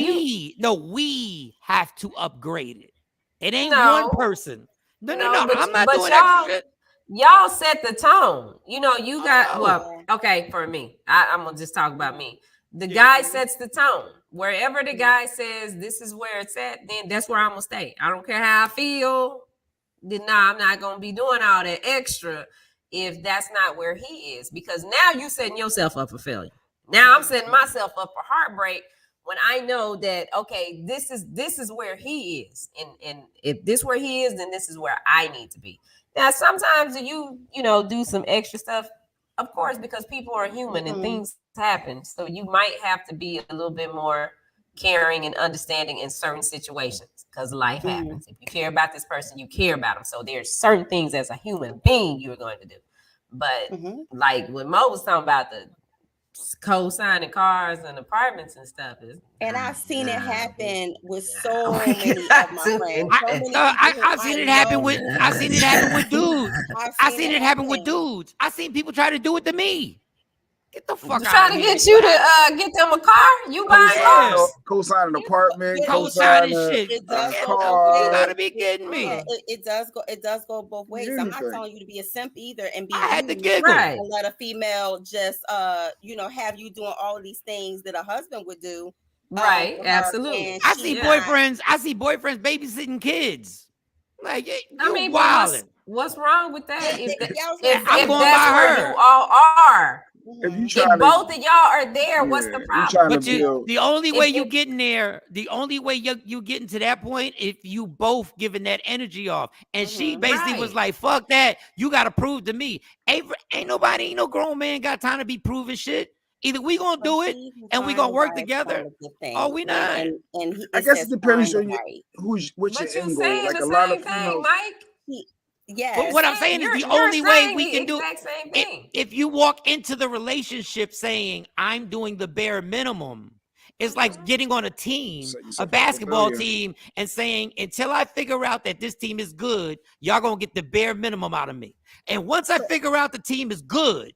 We have to upgrade it. It ain't No. one person. No. but, I'm not but doing y'all, extra shit. y'all set the tone. You know, you got Oh. well, okay, for me. I'm gonna just talk about me. The guy sets the tone. Wherever the guy says this is where it's at, then that's where I'm gonna stay. I don't care how I feel. Then I'm not gonna be doing all that extra if that's not where he is. Because now you setting yourself up for failure. Now I'm setting myself up for heartbreak when I know that, okay, this is where he is. And if this where he is, then this is where I need to be. Now, sometimes you do some extra stuff, of course, because people are human and things happen. So you might have to be a little bit more caring and understanding in certain situations, because life happens. If you care about this person, you care about them. So there's certain things as a human being you're going to do. But like when Mo was talking about the co-signing cars and apartments and stuff, and I've seen it happen with so many of my friends. I've seen it happen with dudes. I've seen it happen with dudes. I've seen people try to do it to me. Get the fuck out trying of to here. get you to get them a car. You buying cars? Co-sign an apartment, Co-signing co-sign shit. It does You go gotta be kidding me. It does go both ways. I'm not telling you to be a simp either and be I had to used giggle. Right. and let a female just have you doing all of these things that a husband would do. Right, for her, absolutely. and I she's see not- boyfriends babysitting kids. Like, I mean, wilding. what's wrong with that? Yeah, If y'all if I'm going that's by where her. you all are, if you If try to, both of y'all are there, what's the you problem? trying to But build. the only way you if- get in there, the only way you getting to that point, if you both giving that energy off. And she basically was Right. like, "Fuck that! You got to prove to me. Ain't no grown man got time to be proving shit. Either we gonna But do it he can and we find gonna the work right together, qualitative or thing. we not." I It guess says it depends find the on right. what's your But you end goal. saying Like the a lot same of thing, females. Mike. But Yes. what I'm saying is the You're only way saying we the can do exact same thing. if you walk into the relationship saying I'm doing the bare minimum, it's like getting on a team, Set a yourself up for basketball failure. team, and saying until I figure out that this team is good, y'all gonna get the bare minimum out of me. And once I figure out the team is good,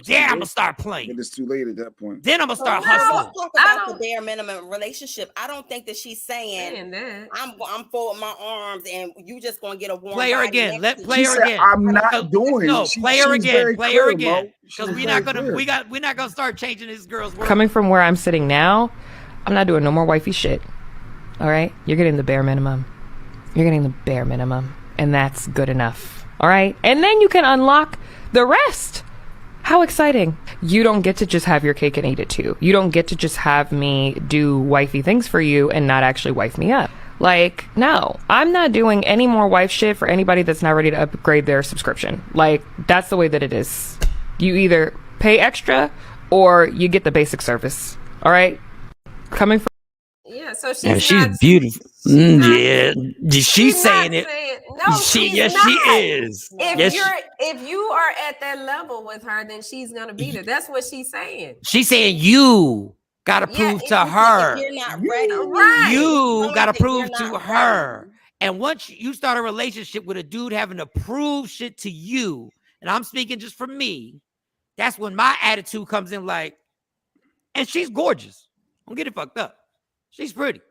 then I'm gonna start playing. It is too late at that point. Then I'm gonna start So hustling. let's talk I about the don't- bare minimum relationship. I don't think that she's saying that. I'm folding my arms and you just gonna get a warm Play her body again. next Let to play She her said, again. "I'm not No, doing no, it." She play her was again. very Play her clear, again. Mo. She Because was we're not very gonna clear. we're not gonna start changing this girl's world. Coming from where I'm sitting now, I'm not doing no more wifey shit. All right? You're getting the bare minimum. You're getting the bare minimum. And that's good enough. All right? And then you can unlock the rest. How exciting. You don't get to just have your cake and eat it too. You don't get to just have me do wifey things for you and not actually wife me up. Like, no, I'm not doing any more wife shit for anybody that's not ready to upgrade their subscription. Like, that's the way that it is. You either pay extra or you get the basic service. All right? Coming from Yeah, so she's And she's not beautiful. not- She's saying not it. saying- no, she's Yes, not. she is. If you are at that level with her, then she's gonna be there. That's what she's saying. She's saying you gotta Yeah, prove if to her. you're not ready, Right. You gotta that you're prove to not her. ready. And once you start a relationship with a dude having to prove shit to you, and I'm speaking just for me, that's when my attitude comes in like, and she's gorgeous. Don't get it fucked up. She's pretty.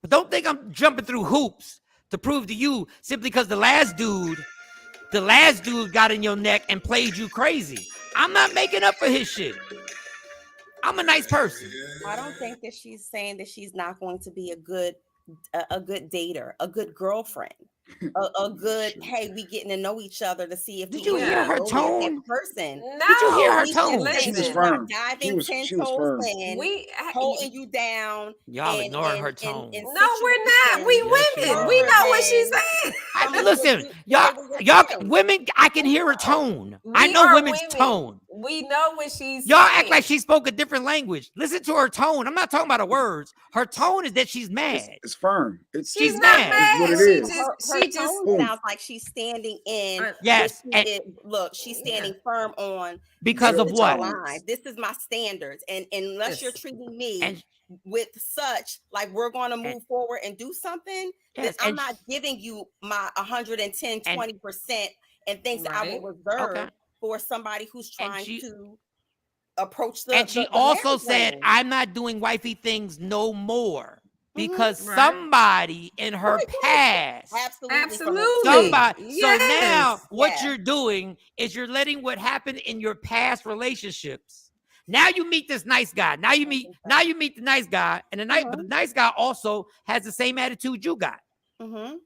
But don't think I'm jumping through hoops to prove to you simply because the last dude got in your neck and played you crazy. I'm not making up for his shit. I'm a nice person. I don't think that she's saying that she's not going to be a good dater, a good girlfriend, a good, hey, we getting to know each other to see if Did we you really hear her know tone? that person. No, Did you hear her She's tone? saying She was she's firm. not diving She was 10 firm. toes in, we holding you down. Y'all and- ignoring her and- tone. and no, we're not. We situations Yes, you women. are. We know what she's Then- saying. Listen, y'all, women, I can hear her tone. I We know are women's women. tone. We know what she's Y'all saying. act like she spoke a different language. Listen to her tone. I'm not talking about her words. Her tone is that she's mad. It's firm. It's She's She's not mad. mad. It's what it She is. just, Her she just. tone boom. sounds like she's standing in. Yes, what and- she is- look, she's standing firm on Because this of is what? my line. This is my standards, and unless Yes. you're treating me And- with such like we're going to move forward and do something, Yes, then I'm and- not giving you my 110, 20% and things that I Right. will reserve Okay. for somebody who's And trying she- to approach the. And she the also marriage said, lane. I'm not doing wifey things no more. Because Right. somebody in her Right, past, Absolutely. from a- Absolutely. somebody. So Yes. now what Yes. you're doing is you're letting what happened in your past relationships. Now you meet this nice guy. Now you meet the nice guy, and but the nice guy also has the same attitude you got. Mhm.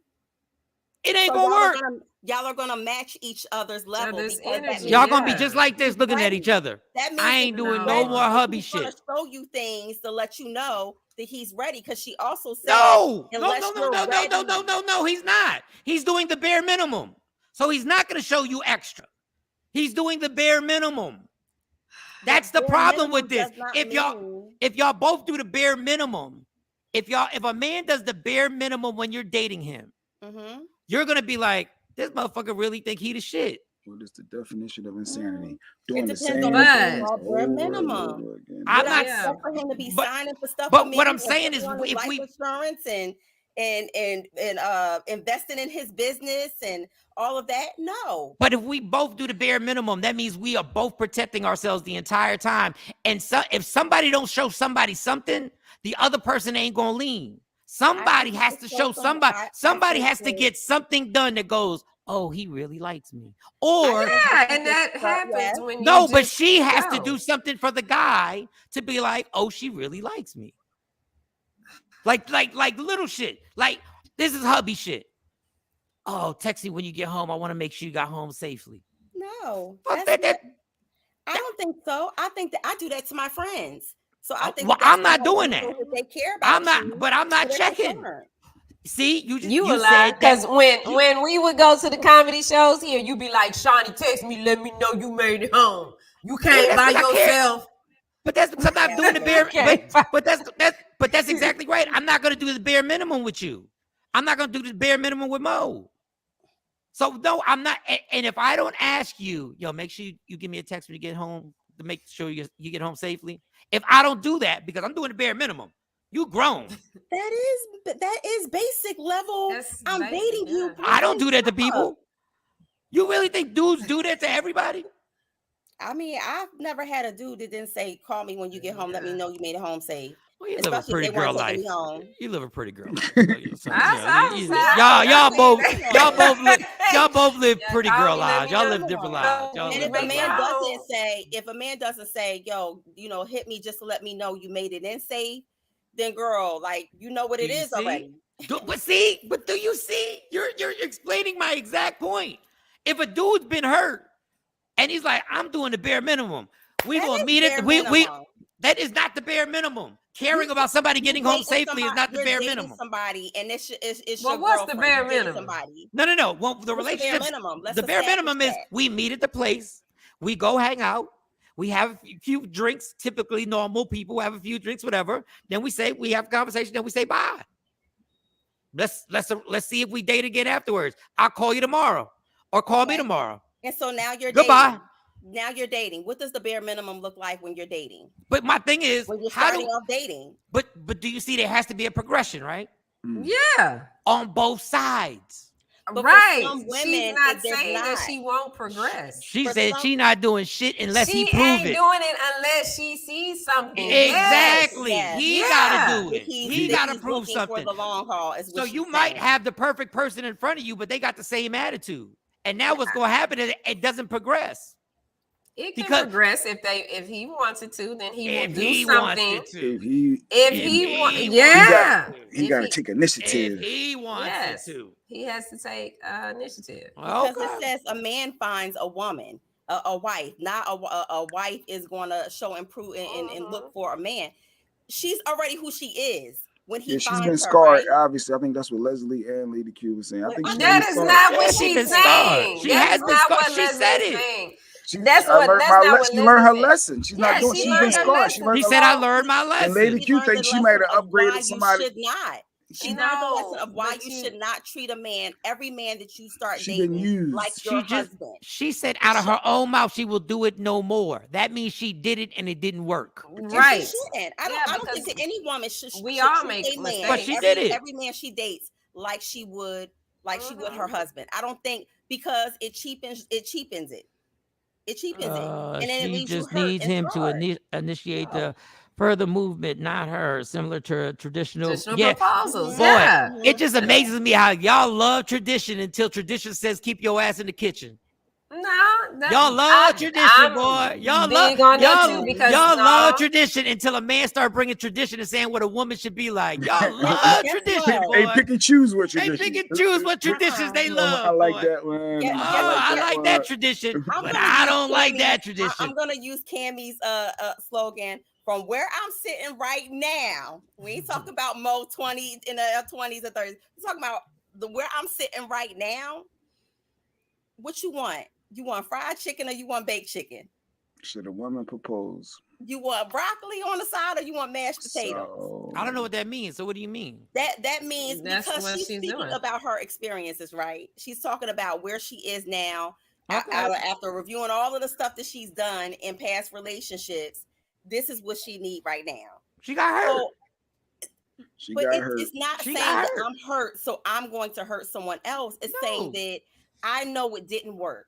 It ain't So gonna work. y'all are gonna match each other's level. other's because that energy. means- Y'all gonna be Yeah. just like this, looking at each other. That means I ain't that doing he's no ready, more and hubby he's gonna shit. show you things to let you know that he's ready. Because she also said, No, unless you're ready- no, he's not. He's doing the bare minimum. So he's not going to show you extra. He's doing the bare minimum. That's the bare problem with minimum this. does not If y'all both do the bare minimum, if a man does the bare minimum when you're dating him, Mhm. you're going to be like, this motherfucker really think he the shit. What is the definition of insanity? It Doing the depends same on what thing you call bare over and minimum. over again. I'm Would not- I expect for him to be but- signing for stuff but for me what I'm and saying putting is on his if life we- insurance and investing in his business and all of that? No. But if we both do the bare minimum, that means we are both protecting ourselves the entire time. And so if somebody don't show somebody something, the other person ain't gonna lean. Somebody think has it's to so show some- somebody. I Somebody think has to that- get something done that goes, oh, he really likes me. Or Yeah, and that Yes. happens when you no, but just she has to go. do something for the guy to be like, oh, she really likes me. Like little shit. Like this is hubby shit. Oh, text me when you get home. I want to make sure you got home safely. No. Fuck That's that. I don't think so. I think that I do that to my friends. So I think Well, that's I'm not for doing people that. who they care about. I'm not, you, but I'm not so they're checking. concerned. See, you You a lie, said because that when we would go to the comedy shows here, you be like, Shawnee, text me, let me know you made it home. You came that's by 'cause I care. yourself. But that's because I'm not doing the bare. Okay, But that's exactly right. I'm not gonna do the bare minimum with you. I'm not gonna do the bare minimum with Mo. So no, I'm not. And if I don't ask you, yo, make sure you give me a text when you get home to make sure you get home safely. If I don't do that because I'm doing the bare minimum, you grown. That is basic level. That's I'm basic, dating you. yeah. I don't do that to stuff. people. You really think dudes do that to everybody? I mean, I've never had a dude that didn't say, "Call me when you get home. Let me know you made it home safe." Well, you live a Especially pretty if they weren't girl taking life. me home. You live a pretty girl life. So, y'all both live pretty girl lives. Y'all live different lives. Y'all And live if a different man lives. doesn't say, "Yo, hit me just to let me know you made it in safe," then girl, like, you know what it is already. But do you see? You're explaining my exact point. If a dude's been hurt and he's like, I'm doing the bare minimum, we gonna meet it. That is not the bare minimum. Caring about somebody getting home safely is not the bare minimum. Somebody, and it's well, your what's the girlfriend. bare You dated minimum? somebody. No. Well, the What's relationship. The bare minimum. The bare minimum is we meet at the place. We go hang out. We have a few drinks. Typically, normal people have a few drinks, whatever. Then we have a conversation. Then we say bye. Let's see if we date again afterwards. I'll call you tomorrow, or call me tomorrow. And so now you're goodbye. Dating. Now you're dating. What does the bare minimum look like when you're dating? But my thing is, when you're starting off dating. But do you see there has to be a progression, right? Yeah, on both sides. But right. Some women, she's not saying that she won't progress. She said she's not doing shit unless he prove it. She ain't doing it unless she sees something. Exactly. Yes. He gotta do it. He gotta prove something. For the long haul is what so you might have the perfect person in front of you, but they got the same attitude. And now what's going to happen is it doesn't progress. It can progress if he wants it to, then he will do something. If he got to take initiative. If he wants it to, he has to take initiative. Because it says a man finds a woman, a wife, not a wife is going to show improve and look for a man. She's already who she is. When he she's been scarred, right? Obviously. I think that's what Leslie and Lady Q was saying. I think that is not what she's saying. She has been scarred. She said it. She learned her lesson. She's not doing. She's been scarred. He said, "I learned my lesson." And Lady Q thinks she might have upgraded somebody. Should not. She learned the lesson of why you should not treat a man, every man that you start dating, like your husband. She said out of her own mouth, she will do it no more. That means she did it and it didn't work. Right. She shouldn't. I don't think that any woman should. We all make mistakes. But she did it. Every man she dates, like she would her husband. I don't think, because it cheapens it. It cheapens it. And then she just needs him to initiate the further movement, not her. Similar to traditional proposals. Boy, it just amazes me how y'all love tradition until tradition says keep your ass in the kitchen. No, y'all love tradition, boy. Y'all love tradition until a man start bringing tradition and saying what a woman should be like. Y'all love tradition, boy. They pick and choose what tradition. They pick and choose what traditions they love. I like that one. I like that tradition, but I don't like that tradition. I'm gonna use Cammy's slogan. From where I'm sitting right now, we ain't talking about Mo 20 in the 20s or 30s. We're talking about where I'm sitting right now. What you want? You want fried chicken or you want baked chicken? Should a woman propose? You want broccoli on the side or you want mashed potatoes? I don't know what that means. So what do you mean? That means because she's speaking about her experiences, right? She's talking about where she is now after reviewing all of the stuff that she's done in past relationships. This is what she need right now. She got hurt. It's not saying that I'm hurt, so I'm going to hurt someone else. It's saying that I know it didn't work.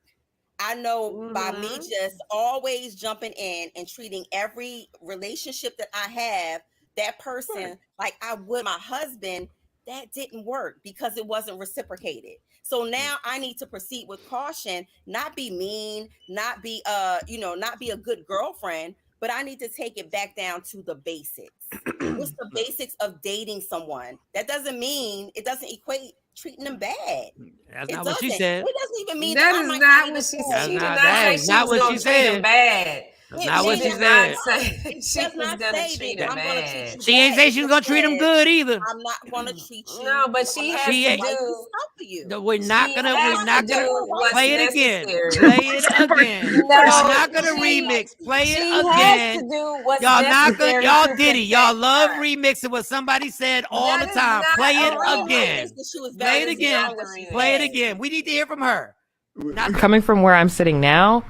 I know by me just always jumping in and treating every relationship that I have, that person like I would my husband, that didn't work because it wasn't reciprocated. So now I need to proceed with caution, not be mean, not be not be a good girlfriend, but I need to take it back down to the basics. What's the basics of dating someone? That doesn't mean, it doesn't equate treating them bad. That's not what she said. It doesn't even mean that is not what she said. She did not say she was going to treat them bad. That's not what she did not said. say It she does was not gonna say treat that him I'm going to treat bad. you She ain't bad. say It she was just gonna treat him says, good either. I'm not going to treat you. No, but I'm she not has She gonna to ain't- wipe do. this out for you. We're not She gonna. has We're not to gonna do what's play it again. necessary. Play it again. No, Y'all she- not gonna she- remix. Play it She has to again. do what's Y'all not gonna. necessary Y'all to did it. Y'all protect love her. remixing what somebody said all That the is time. not Play a it remix. again. She was Play it very again. sincere in what she Play it said. again. We need to hear from her. Not Coming from where I'm sitting now,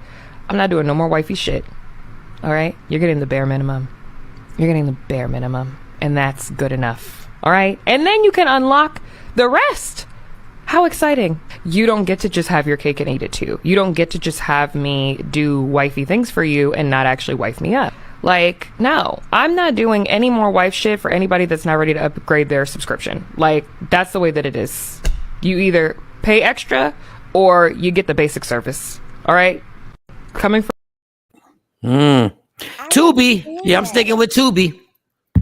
I'm not doing no more wifey shit. All right? You're getting the bare minimum. You're getting the bare minimum. And that's good enough. All right? And then you can unlock the rest. How exciting. You don't get to just have your cake and eat it too. You don't get to just have me do wifey things for you and not actually wife me up. Like, no, I'm not doing any more wife shit for anybody that's not ready to upgrade their subscription. Like, that's the way that it is. You either pay extra or you get the basic service. All right? Coming from Tubi. Yeah, I'm sticking with Tubi.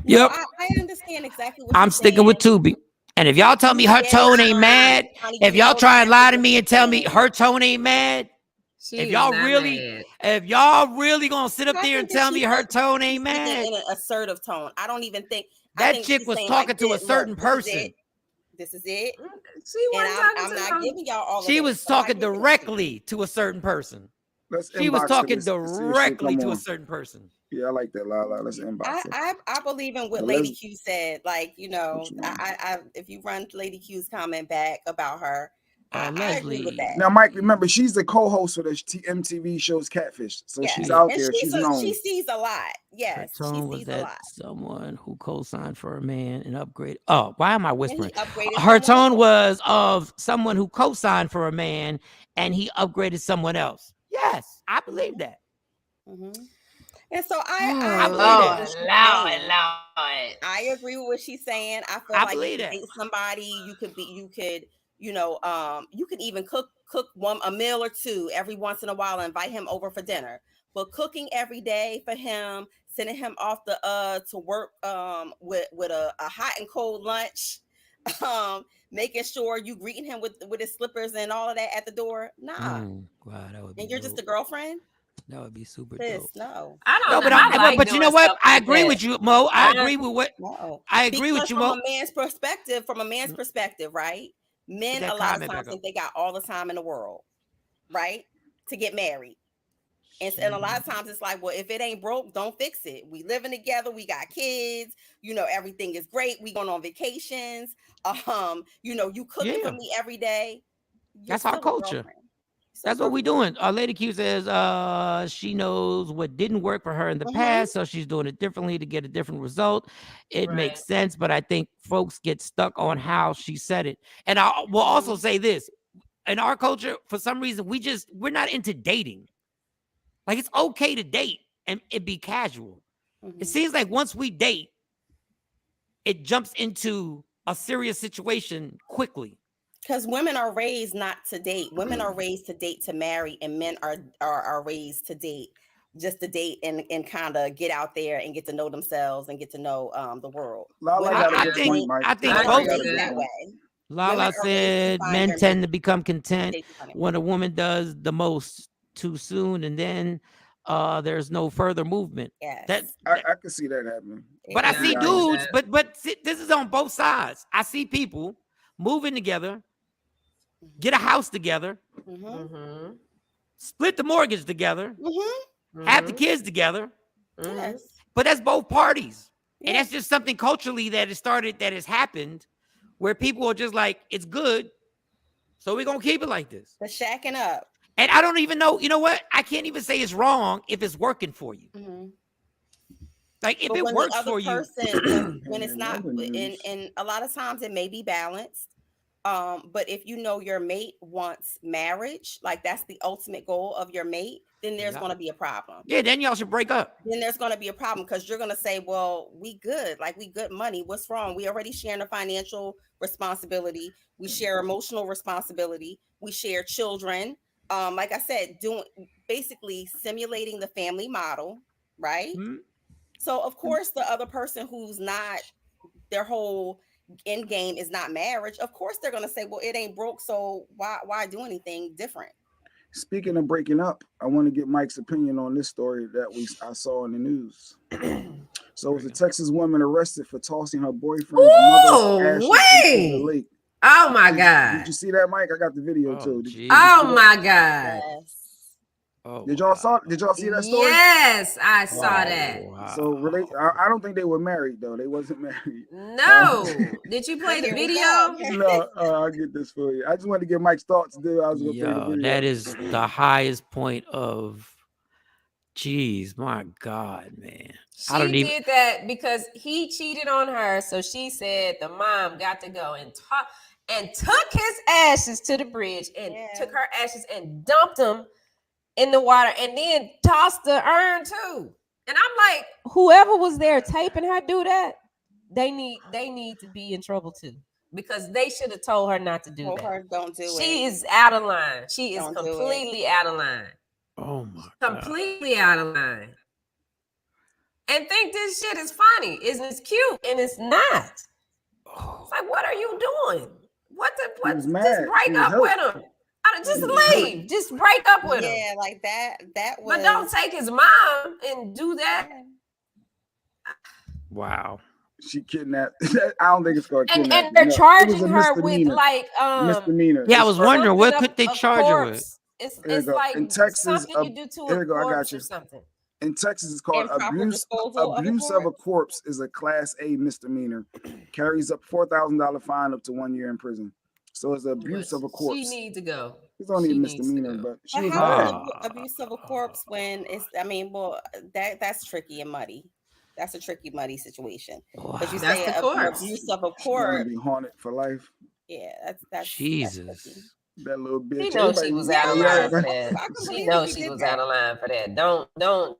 Yep. I understand exactly what I'm you're sticking saying. with Tubi. And if y'all tell me her tone ain't mad, Honey, if you y'all know try and exactly lie to what me you're and tell me saying. her tone ain't mad, She if is y'all not really, mad. if y'all really gonna sit up I there and think that tell me her tone she's ain't speaking mad, in an assertive tone. I don't even think I that think chick she's was saying talking like to a this, certain look, person. This is it. She And wasn't talking I'm to not no. giving y'all all of She it. was So I'm not talking giving it to you. directly to a certain person. Let's She was inbox her talking to see if she'll directly come to a on. certain person. Yeah, I like that, Lala. Let's inbox her. I believe in what Well, Lady let's- Q said. Like, you know, What you want? I if you run Lady Q's comment back about her, I agree with that. Now, Mike, remember, she's the co-host of the MTV shows Catfish. So Yes. she's out And there. She's known. she sees a lot. Yes. Her She tone was sees a that lot. someone who co-signed for a man and upgraded. Oh, why am I whispering? Upgraded Her someone tone else. was of someone who co-signed for a man and he upgraded someone else. Yes, I believe that. And so I I believe agree that. with what she's Lord, saying. Lord. I agree with what she's saying. I feel I like believe you that. could date somebody, you could, you can even cook a meal or two every once in a while and invite him over for dinner. But cooking every day for him, sending him off to work with a hot and cold lunch, making sure you greeting him with his slippers and all of that at the door. Nah. Wow, that would be And you're just a dope. girlfriend? That would be super Sis, dope. no. I don't No, know. but I like but you doing know what? stuff I like agree that. with you, Mo. I agree with what No. I agree with Because you, from Mo. a man's perspective, right? Men that a lot of comment times back up. think they got all the time in the world, right? To get married. And a lot of times it's like, well, if it ain't broke, don't fix it. We living together, we got kids, everything is great. We going on vacations. You cooking for me every day. You're That's our still a culture. girlfriend. That's what we doing. Lady Q says she knows what didn't work for her in the past, so she's doing it differently to get a different result. It makes sense, but I think folks get stuck on how she said it. And I will also say this. In our culture, for some reason, we're not into dating. Like, it's okay to date and it be casual. It seems like once we date, it jumps into a serious situation quickly. Because women are raised not to date. Women are raised to date to marry, and men are raised to date just to date and kind of get out there and get to know themselves and get to know the world. I think both that way. Lala said men tend to become content when a woman does the most too soon, and then there's no further movement. Yes, I can see that happening. But I see dudes, but see, this is on both sides. I see people moving together, get a house together, split the mortgage together, have the kids together. Yes. But that's both parties. And that's just something culturally that has happened where people are just like, it's good, so we're going to keep it like this. The shacking up. And I don't even know, you know what? I can't even say it's wrong if it's working for you. Like, if but it when works the other for person, when it's not, and a lot of times it may be balanced. But if you know your mate wants marriage, like that's the ultimate goal of your mate, then there's going to be a problem. Yeah, then y'all should break up. Then there's going to be a problem because you're going to say, well, we good. Like, we good money. What's wrong? We already sharing a financial responsibility. We share emotional responsibility. We share children. Like I said, basically simulating the family model, right? So, of course, the other person who's not, their whole end game is not marriage, of course they're going to say, well, it ain't broke, so why do anything different? Speaking of breaking up, I want to get Mike's opinion on this story that I saw in the news. So, it was a Texas woman arrested for tossing her boyfriend's mother's ashes into the lake. Oh my God! Did you see that, Mike? I got the video too. Oh my God! Yes. Oh, did y'all see that story? Yes, I saw that. Wow. So I don't think they were married though. They wasn't married. No. Did you play the video? No, I'll get this for you. I just wanted to get Mike's thoughts, dude. I was gonna play the video. That is the highest point of. Jeez, my God, man. She did that because he cheated on her. So she said the mom got to go and took his ashes to the bridge and took her ashes and dumped them in the water and then tossed the urn too. And I'm like, whoever was there taping her do that, they need to be in trouble too. Because they should have told her not to do that. Her, don't do it. She is out of line. She is completely out of line. Oh my God. Completely out of line. And think this shit is funny. It's cute and it's not. Oh. It's like, what are you doing? What just break up with him. Just leave. Just break up with him. Yeah, like that. That was. But don't take his mom and do that. Wow. She kidnapped. I don't think it's called kidnapping. And they're charging her with like misdemeanor. Yeah, I was wondering what could they charge her with. It's like in Texas, something you do to a corpse or something. In Texas, it's called abuse of a corpse is a Class A misdemeanor. Carries up $4,000 fine up to 1 year in prison. So it's abuse of a corpse. She needs to go. It's only a misdemeanor, but she was abuse of a corpse when it's. I mean, well, that's tricky and muddy. That's a tricky, muddy situation. But you say abuse of a corpse, be haunted for life. Yeah, that's Jesus. That little bitch. She knows she was out of line for that. She knows she was out of line for that. Don't.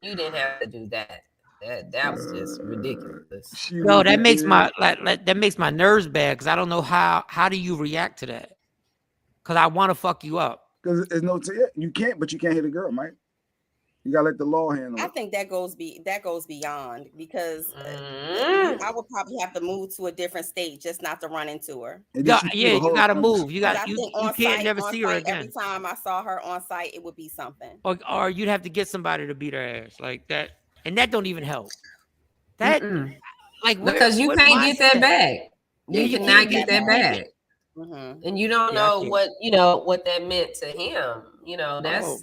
You didn't have to do that. That was just ridiculous. No, that makes my nerves bad because I don't know how do you react to that? Because I want to fuck you up. Because there's no you can't, but you can't hit a girl, Mike. You gotta let the law handle it. I think that goes beyond because I would probably have to move to a different state just not to run into her. You gotta move. You can't never see her again. Every time I saw her on site, it would be something. Or you'd have to get somebody to beat her ass like that, and that don't even help. That because you can't get that back. You cannot get that back. Mm-hmm. And you don't know what that meant to him. That's.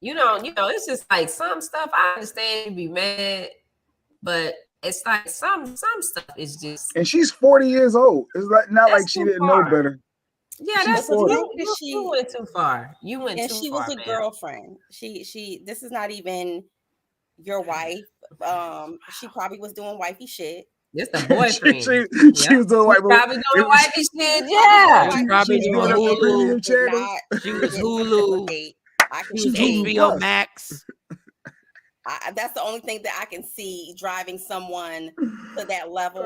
It's just like some stuff I understand you be mad, but it's like some stuff is just. And she's 40 years old. It's like not like she didn't know better. Yeah, you went too far. You went too far. And she was a girlfriend. She. This is not even your wife. She probably was doing wifey shit. It's the boyfriend. she was doing probably doing wifey shit. Yeah, she probably doing Hulu. She was Hulu. She was HBO Max. That's the only thing that I can see driving someone to that level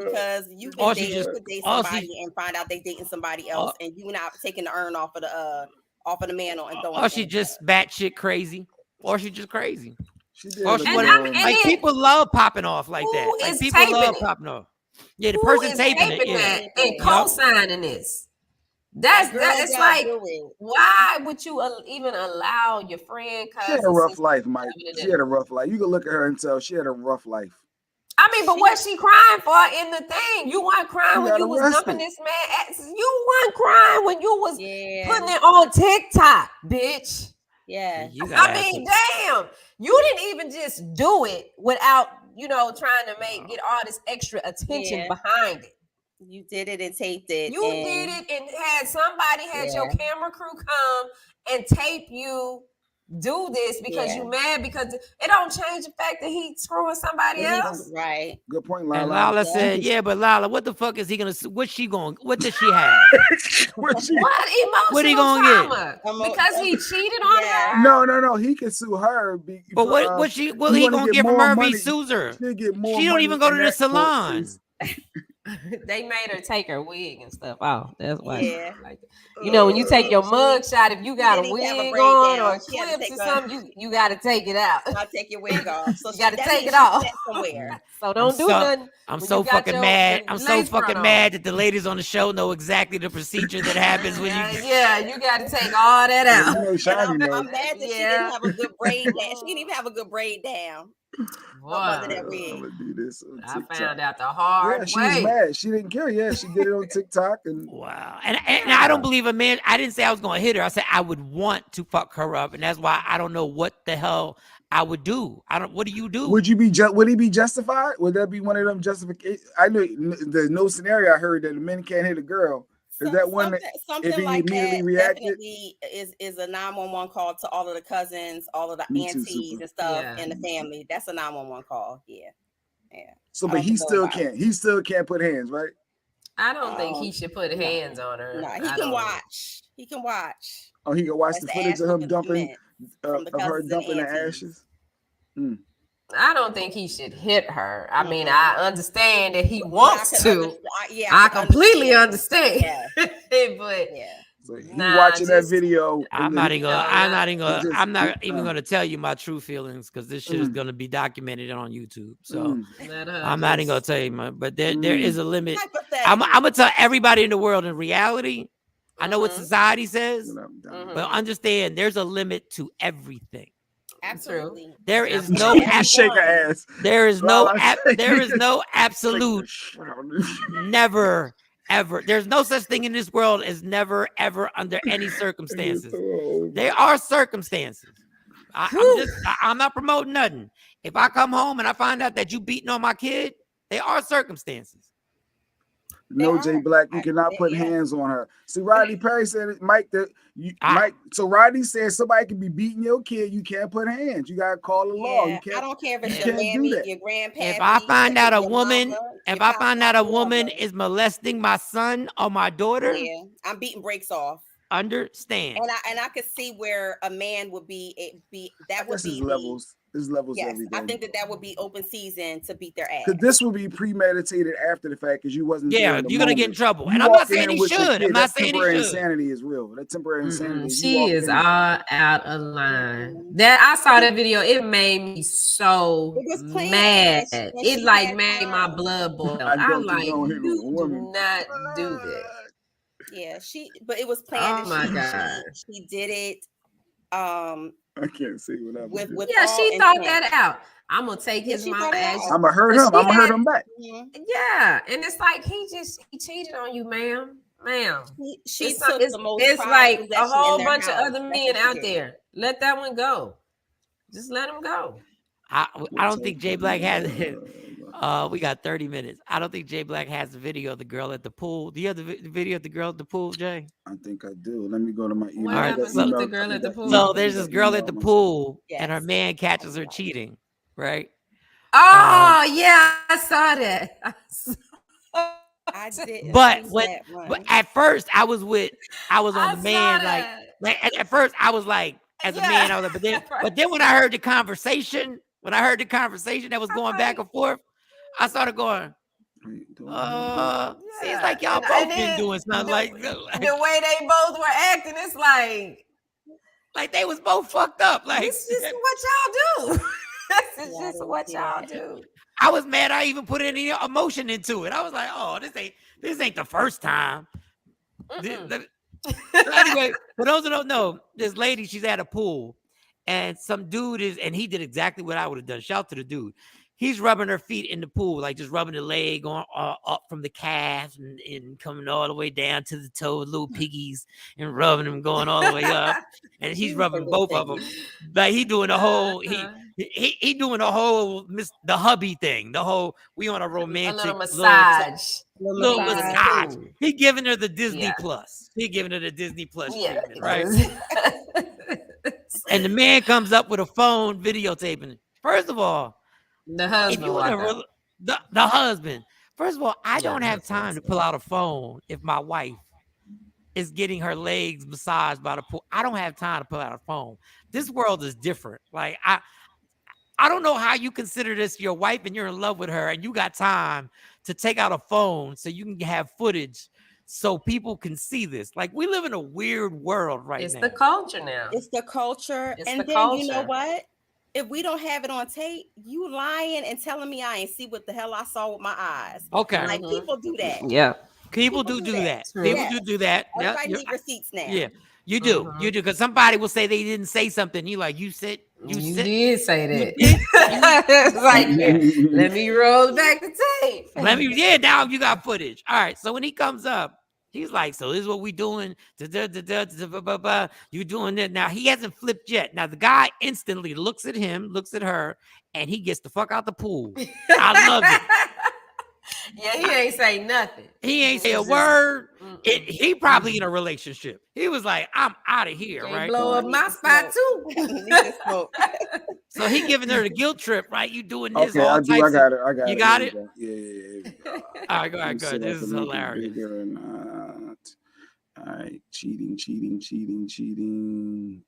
because you can date somebody and find out they dating somebody else, and you not taking the urn off of the mantle and throwing. Or she just batshit crazy, or she just crazy. She did. People love popping off like that. Like people love popping off. Yeah, the person taping it and co-signing this. That's like, why would you even allow your friend? She had a rough life, Mike. She had a rough life. You can look at her and tell she had a rough life. I mean, but what's she crying for in the thing? You weren't crying when you was dumping this man. You weren't crying when you was putting it on TikTok, bitch. Yeah. I mean, damn. You didn't even just do it without, trying to get all this extra attention behind it. You did it and taped it. You did it and had your camera crew come and tape you do this because you mad because it don't change the fact that he's screwing somebody else. Right. Good point, Lala. And Lala said, but Lala, what the fuck is he gonna? What does she have? What emotional trauma? Because he cheated on her. No. He can sue her. But what he gonna get from her if he sues her? She don't even go to the salon. They made her take her wig and stuff off. That's why. Yeah. Like, you know, when you take your mug shot, if you got a didn't even have a wig braid on down. or She had to clips take or her- something, you got to take it out. I'll take your wig off. So You gotta that take means it off. she sat somewhere. So don't do nothing. I'm when so you got fucking your- mad. the I'm so lace front fucking on. mad that the ladies on the show know exactly the procedure that happens when you. Yeah, you got to take all that You out. know, Shiny I'm knows. mad that she Yeah. didn't have a good braid down. She didn't even have a good braid down Boy, up under that I'm wig. gonna do this on I TikTok. found out the hard Yeah, she was way. mad. She didn't care. Yeah, she did it on TikTok and Wow. And I don't believe a man. I didn't say I was going to hit her. I said I would want to fuck her up. And that's why I don't know what the hell I would do. What do you do? would he be justified? Would that be one of them justifications? I know there's no scenario I heard that the men can't hit a girl. Is that one that Something if he like immediately that reacted? definitely is a 911 call to all of the cousins, all of the Me too, aunties Super. and stuff Yeah. in the family. That's a 911 call. Yeah. So, I but don't he condone still violence. can't. He still can't put hands, right? I don't think he should put hands on her. No, he I can don't- watch. He can watch. Oh, he can watch That's the the footage ass of him whooping dumping from the of her cousins and dumping the aunties. ashes. I don't think he should hit her. I mean, I understand that he wants to. I completely understand. Yeah. But So he Nah, watching that just- video. I'm and not then- even gonna. No, I'm not- not even gonna. just- I'm not even gonna tell you my true feelings because this shit is Mm. gonna be documented on YouTube. So let her I'm not even gonna just- tell you, man. But there is a limit. Hypothetically. I'm gonna tell everybody in the world. In reality, I know what Mhm. society says, You know, done. Mhm. but understand there's a limit to everything. Absolutely. There is Absolutely. no. You shake her ass. There is no. Well, I say- There is no Shake the absolute. shit out of this. Never. Ever. There's no such thing in this world as never, ever, under any circumstances. There are circumstances. I'm not promoting nothing. If I come home and I find out that you beating on my kid, there are circumstances. No, They Jay are. Black, you cannot put Yeah. hands on her. See, Rodney Perry said it, Mike. Ah. Mike. So Rodney said somebody can be beating your kid. You can't put hands. You gotta call the law. You Yeah, can't. I don't care if it's you your can't do mammy, that. your grandpa. If I find out a your woman, mama, if your I find out a papa, woman whoever, is molesting my son or my daughter, yeah, I'm beating brakes off. understand. And I could see where a man would be that I would guess be there's the- levels. There's levels to Yes, everything. I think that would be open season to beat their ass. Because this will be premeditated after the fact because you wasn't. there Yeah, in the you're gonna get in moment. trouble. You And I'm not walking saying in he with your should. kid, I'm not that saying he temporary should. insanity is real. That temporary insanity. you She walk is in- all out of line. That I saw that video. It made me so It was planned, mad. and It she like had made my time. blood boil. I I'm don't like, condone you hitting a do woman. not do that. Yeah, but it was planned. Oh and my God. she did it. I can't see what I'm With Yeah, all she thought intent. that out. I'm gonna take Yeah, his she mama thought it ass. out. I'm gonna hurt But him. she I'm gonna hurt had- him back. Mhm. Yeah, and it's like he cheated on you, ma'am. She It's, took it's, the most it's prized like a possession in whole their bunch house. of other That's men what she out did. there. Let that one go. Just let him go. I don't think Jay Black has it. We got 30 minutes. I don't think Jay Black has the video of the girl at the pool. Do you have the video of the girl at the pool, Jay? I think I do. Let me go to my email. What I got happens with email- the girl I think at the I pool? emailed- So there's I this got girl at email the myself. pool, Yes. and her man catches her cheating, right? Oh yeah, I saw that. I didn't But see when, that one. but at first I was on I the man, saw like that. at first I was like, as a man, I was like, but then when I heard the conversation, that was going back and forth, I started going, seems like y'all And both been then doing something like the way they both were acting. It's like they was both fucked up. Like this is what y'all do. This is Yeah, I just didn't what see y'all that. do. I was mad. I even put any emotion into it. I was like, oh, this ain't the first time. So anyway, for those who don't know, this lady, she's at a pool, and some dude and he did exactly what I would have done. Shout to the dude. He's rubbing her feet in the pool, like just rubbing the leg on up from the calf and coming all the way down to the toe, little piggies, and rubbing them going all the way up. And he's rubbing both of them. Like he doing the whole he doing the whole the hubby thing. The whole we on a romantic A little massage. little massage. Pool. He giving her the Disney Yeah. Plus. He giving her the Disney Plus Yeah. treatment, right? And the man comes up with a phone videotaping it. First of all, The if husband. you walk want out. the husband, first of all, I Yeah, don't have that's what I'm time to saying. pull out a phone if my wife is getting her legs massaged by the pool. I don't have time to pull out a phone. This world is different. Like I don't know how you consider this your wife and you're in love with her and you got time to take out a phone so you can have footage so people can see this. Like, we live in a weird world right It's now. the culture now. It's the culture. It's And the then you know culture. what? If we don't have it on tape, you lying and telling me I ain't see what the hell I saw with my eyes. Okay. Like, people do that. Yeah. People do that. True. People Yes. do that. Yeah, Everybody need receipts now. yeah, you do. You do. Because somebody will say they didn't say something. You like, you said. You did say that. You did? It's like, let me roll back the tape. Now you got footage. All right. So when he comes up, he's like, so this is what we doing. You doing that. Now, he hasn't flipped yet. Now, the guy instantly looks at him, looks at her, and he gets the fuck out the pool. I love it. Yeah, he ain't say nothing. He ain't say a word. He probably in a relationship. He was like, I'm out of here, Can't right? blow up my spot too. So he giving her the guilt trip, right? You doing this Okay, all I do. types I got of- it. I got You it. got Here it? we go. Yeah. All right, go Let me ahead. see if I This can is make it hilarious. bigger or not. All right, cheating.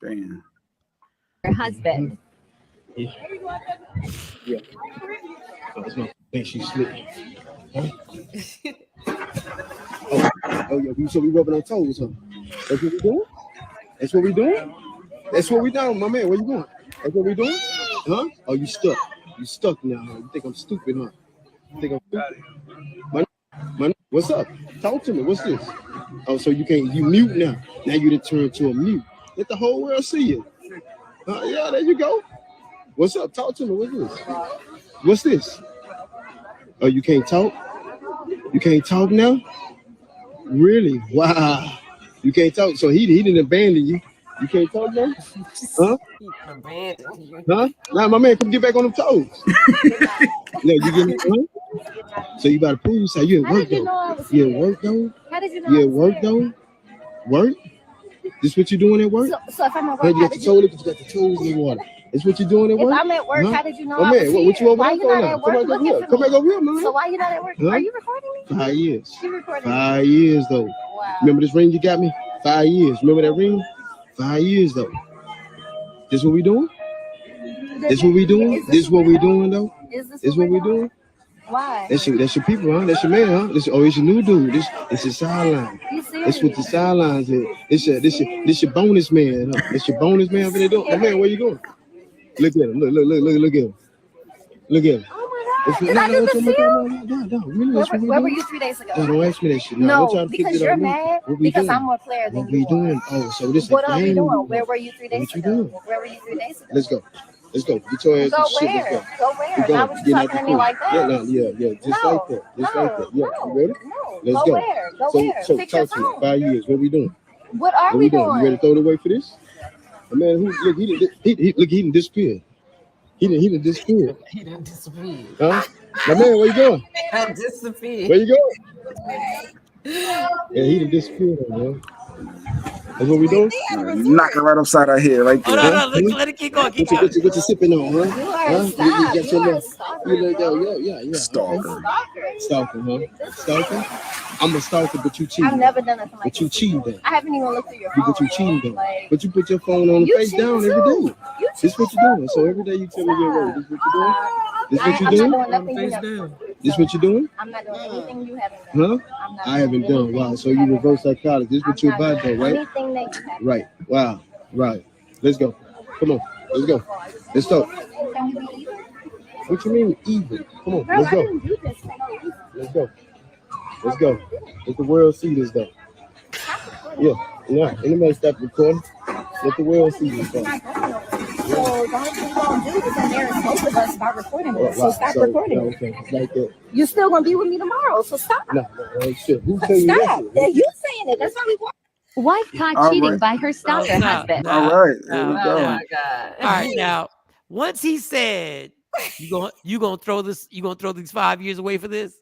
Bam. Her husband. Yeah. I think she's slipping. Huh? Oh yeah, so we rubbing our toes, huh? That's what we doing? That's what we doing? That's what we doing, my man. Where you going? That's what we doing? Huh? Oh, you stuck. You stuck now, huh? You think I'm stupid, huh? You think I'm stupid? Man, what's up? Talk to me. What's this? Oh, so you mute now. Now you done turned to a mute. Let the whole world see you. Yeah, there you go. What's up? Talk to me. What's this? What's this? Oh, you can't talk? You can't talk now? Really? Wow. You can't talk. So he didn't abandon you. You can't talk now? Huh? Abandoned you. Huh? Now, my man, come get back on them toes. No, you getting huh? So you about to prove yourself. You at work though. You at work though? How did you know? You at work though? Work? This what you doing at work? So if I'm at Huh, work, you got your toes, you got the toes in the water. That's what you doing at if work? I'm at work, Huh? how did you know Oh, I man, was what you here? over Why there you for not now? at Come work back over looking here. for Come me? back over here, man. So why you not at work? Huh? Are you recording me? 5 years. You recording me? 5 years though. Wow. Remember this ring you got me? 5 years. Remember that ring? 5 years though. This what we doing? This what we doing? This what we doing though? This what we doing? Why? That's your people, huh? That's your man, huh? It's your new dude. This your sideline. That's what the sidelines is. This your bonus man, huh? This your bonus man for the door. Oh man, where you going? Look at him. Look at him. Look at him. Oh my God! Did I do this to you? Where were you 3 days ago? Don't ask me that shit. No, because you're mad because I'm more player than you are. What we doing? Oh, so this What are we game. doing? Where were you 3 days What you ago? doing? Where were you 3 days ago? Let's go. Get your ass Go to shit. where? Let's go. Go where? We're Now going. what you talking to me like that? Yeah. Just like that. Just like that. Yeah. You ready? No. Let's Go go. where? Go So where? Fix your talk to me. phone. 5 years. What we doing? What are What we doing? You ready doing? to throw it away for this? The man who look, he didn't disappear. He didn't disappear. He done disappeared. Huh? My man, where you going? I disappeared. Where you going? Yeah, he didn't disappear, man. That's what we doing? Knock her right upside her head right there. No. Let it keep going. Keep going. What you sipping on, huh? You are Huh? a stop. You got your You are a little, stalker. you little, yeah. Stalker. Stalker, huh? Stalker? I'm a stalker, but you cheated. I've never done nothing like But you this. cheated. I haven't even looked through your phone. But you cheated. Like, But you put your phone on the you face cheated down too. every day. You This what cheated you doing. too. So every day you tell me you're right. This what you doing? This what you I'm doing? not doing nothing you haven't done. This what you doing? I'm not doing anything you haven't done. Huh? I'm not I haven't doing done. anything Wow. So you reverse psychology. This what I'm you not about though, doing right? anything that you haven't Right. Wow. Right. Let's go. Come on. Let's go. Let's talk. done. Can we be even? What you mean even? Come on. Girl, Let's I go. didn't do this for no reason. Let's go. Let's go. Let the world see this though. Yeah. No. Anybody stop recording? Let the world see this though. So the only thing you're gonna do is embarrass both of us by recording this. So stop recording. No, okay. It's like that. You're still gonna be with me tomorrow. So stop. No, shit. Who tell you that Stop. shit? Yeah, you saying it. That's how we want. Wife caught All cheating right. by her stalker husband. All right. There we Oh go. my God. All right, now once he said you gonna throw these 5 years away for this,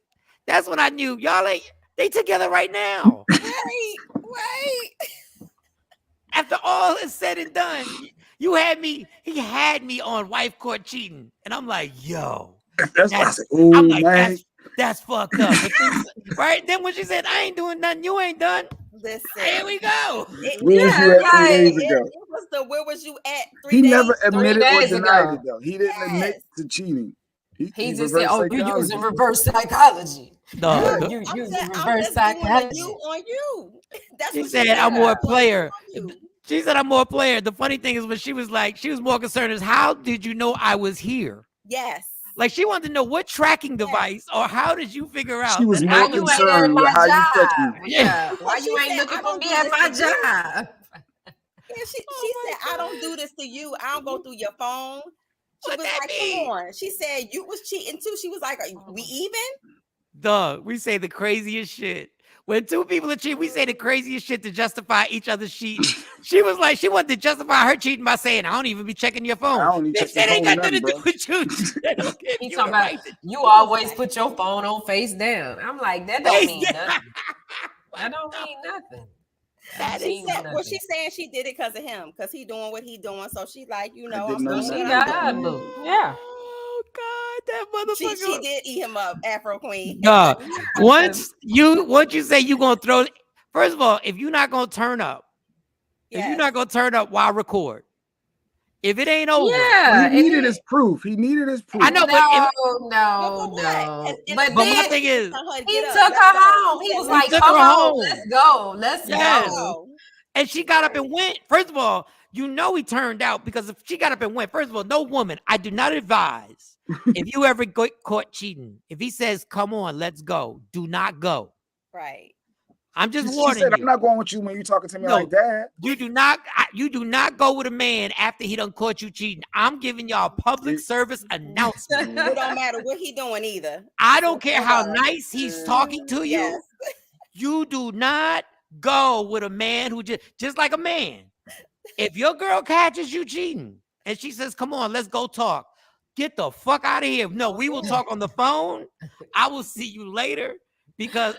that's when I knew y'all ain't they together right now. Right. After all is said and done, he had me on wife caught cheating, and I'm like, yo, That's why I said, oh I'm like, man. that's fucked up. But then, right then when she said I ain't doing nothing, you ain't done. Listen. Here we go. Where was you at 3 days ago? It was the where was you at 3 He days? never admitted or days denied ago. it though. He didn't admit to cheating. He just reversed said, "Oh, you're psychology. using reverse psychology. You're I'm using just reverse doing a psychology." you on you. That's She what said, she I'm more a doing player. on you. She said, I'm more a player. The funny thing is when she was more concerned is how did you know I was here? Yes. Like she wanted to know what tracking device or how did you figure out She was that more I was you ain't here? concerned at with my how you job? touch me. Yeah. Because Why she you ain't said, looking I for don't me do at this my to you. job? Yeah, she said, I don't do this to you. I don't go through your phone. She was like, come on. She said, you was cheating too. She was like, are we even? Dog, we say the craziest shit. When two people are cheating, we say the craziest shit to justify each other's cheating. She was like, she wanted to justify her cheating by saying, I don't even be checking your phone. I don't even check Bitch, your that ain't phone got nothing to nothing, do bro. with you. They don't give He you talking the about right to you always put your phone on face down. I'm like, that don't Face mean down. nothing. That don't mean nothing. That She is said, well, nothing. she's saying she did it because of him, because he doing what he doing. So she like, you I know, did I'm none of doing that. what She I'm got her doing. boo. Yeah. Oh God, that motherfucker. She did eat him up, Afro Queen. No, once you say you gonna throw. First of all, if you're not gonna turn up, if you're not gonna turn up, why record? If it ain't over, Yeah. He needed his proof. He needed his proof. I know, but No. But my then thing is, he took her home. He was he like, took come her on, home. let's go. Let's Yes. go. And she got up and went. First of all, you know he turned out because if she got up and went, first of all, no woman, I do not advise if you ever get caught cheating, if he says, come on, let's go, do not go. Right. I'm just She warning said, you. I'm not going with you when you talking to me No, like that. You do not go with a man after he done caught you cheating. I'm giving y'all a public service announcement. It don't matter what he doing either. I don't care how nice he's talking to you. Yes. You do not go with a man who just like a man. If your girl catches you cheating and she says, come on, let's go talk. Get the fuck out of here. No, we will talk on the phone. I will see you later. Because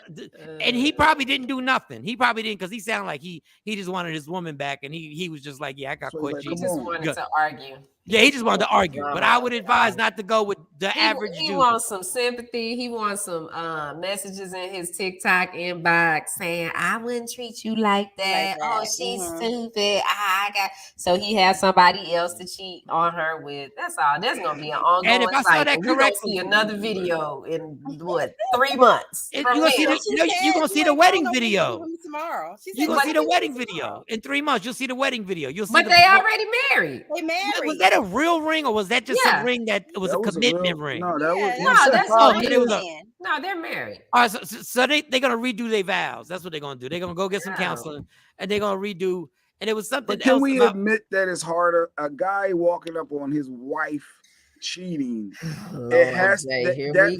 and he probably didn't do nothing. He probably didn't because he sounded like he just wanted his woman back and he was just like, yeah, I got caught He cheating. just wanted to argue. Yeah, he just wanted to argue. But I would advise not to go with the average He dude. wants some sympathy. He wants some messages in his TikTok inbox saying, I wouldn't treat you like that. Oh, she's stupid. So he has somebody else to cheat on her with. That's all. There's gonna be an ongoing And if I saw that cycle. We're gonna see another video in 3 months. You're gonna see the wedding video. Tomorrow. You're gonna see the wedding video. In 3 months, you'll see the wedding video. You'll see But they already married. They married. Was that a real ring or was that just a ring that was a commitment ring? No, that was No, they're married. All right, so they're gonna redo their vows. That's what they're gonna do. They're gonna go get some counseling and they're gonna redo. And it was something But can else we about, admit that it's harder? A guy walking up on his wife cheating, that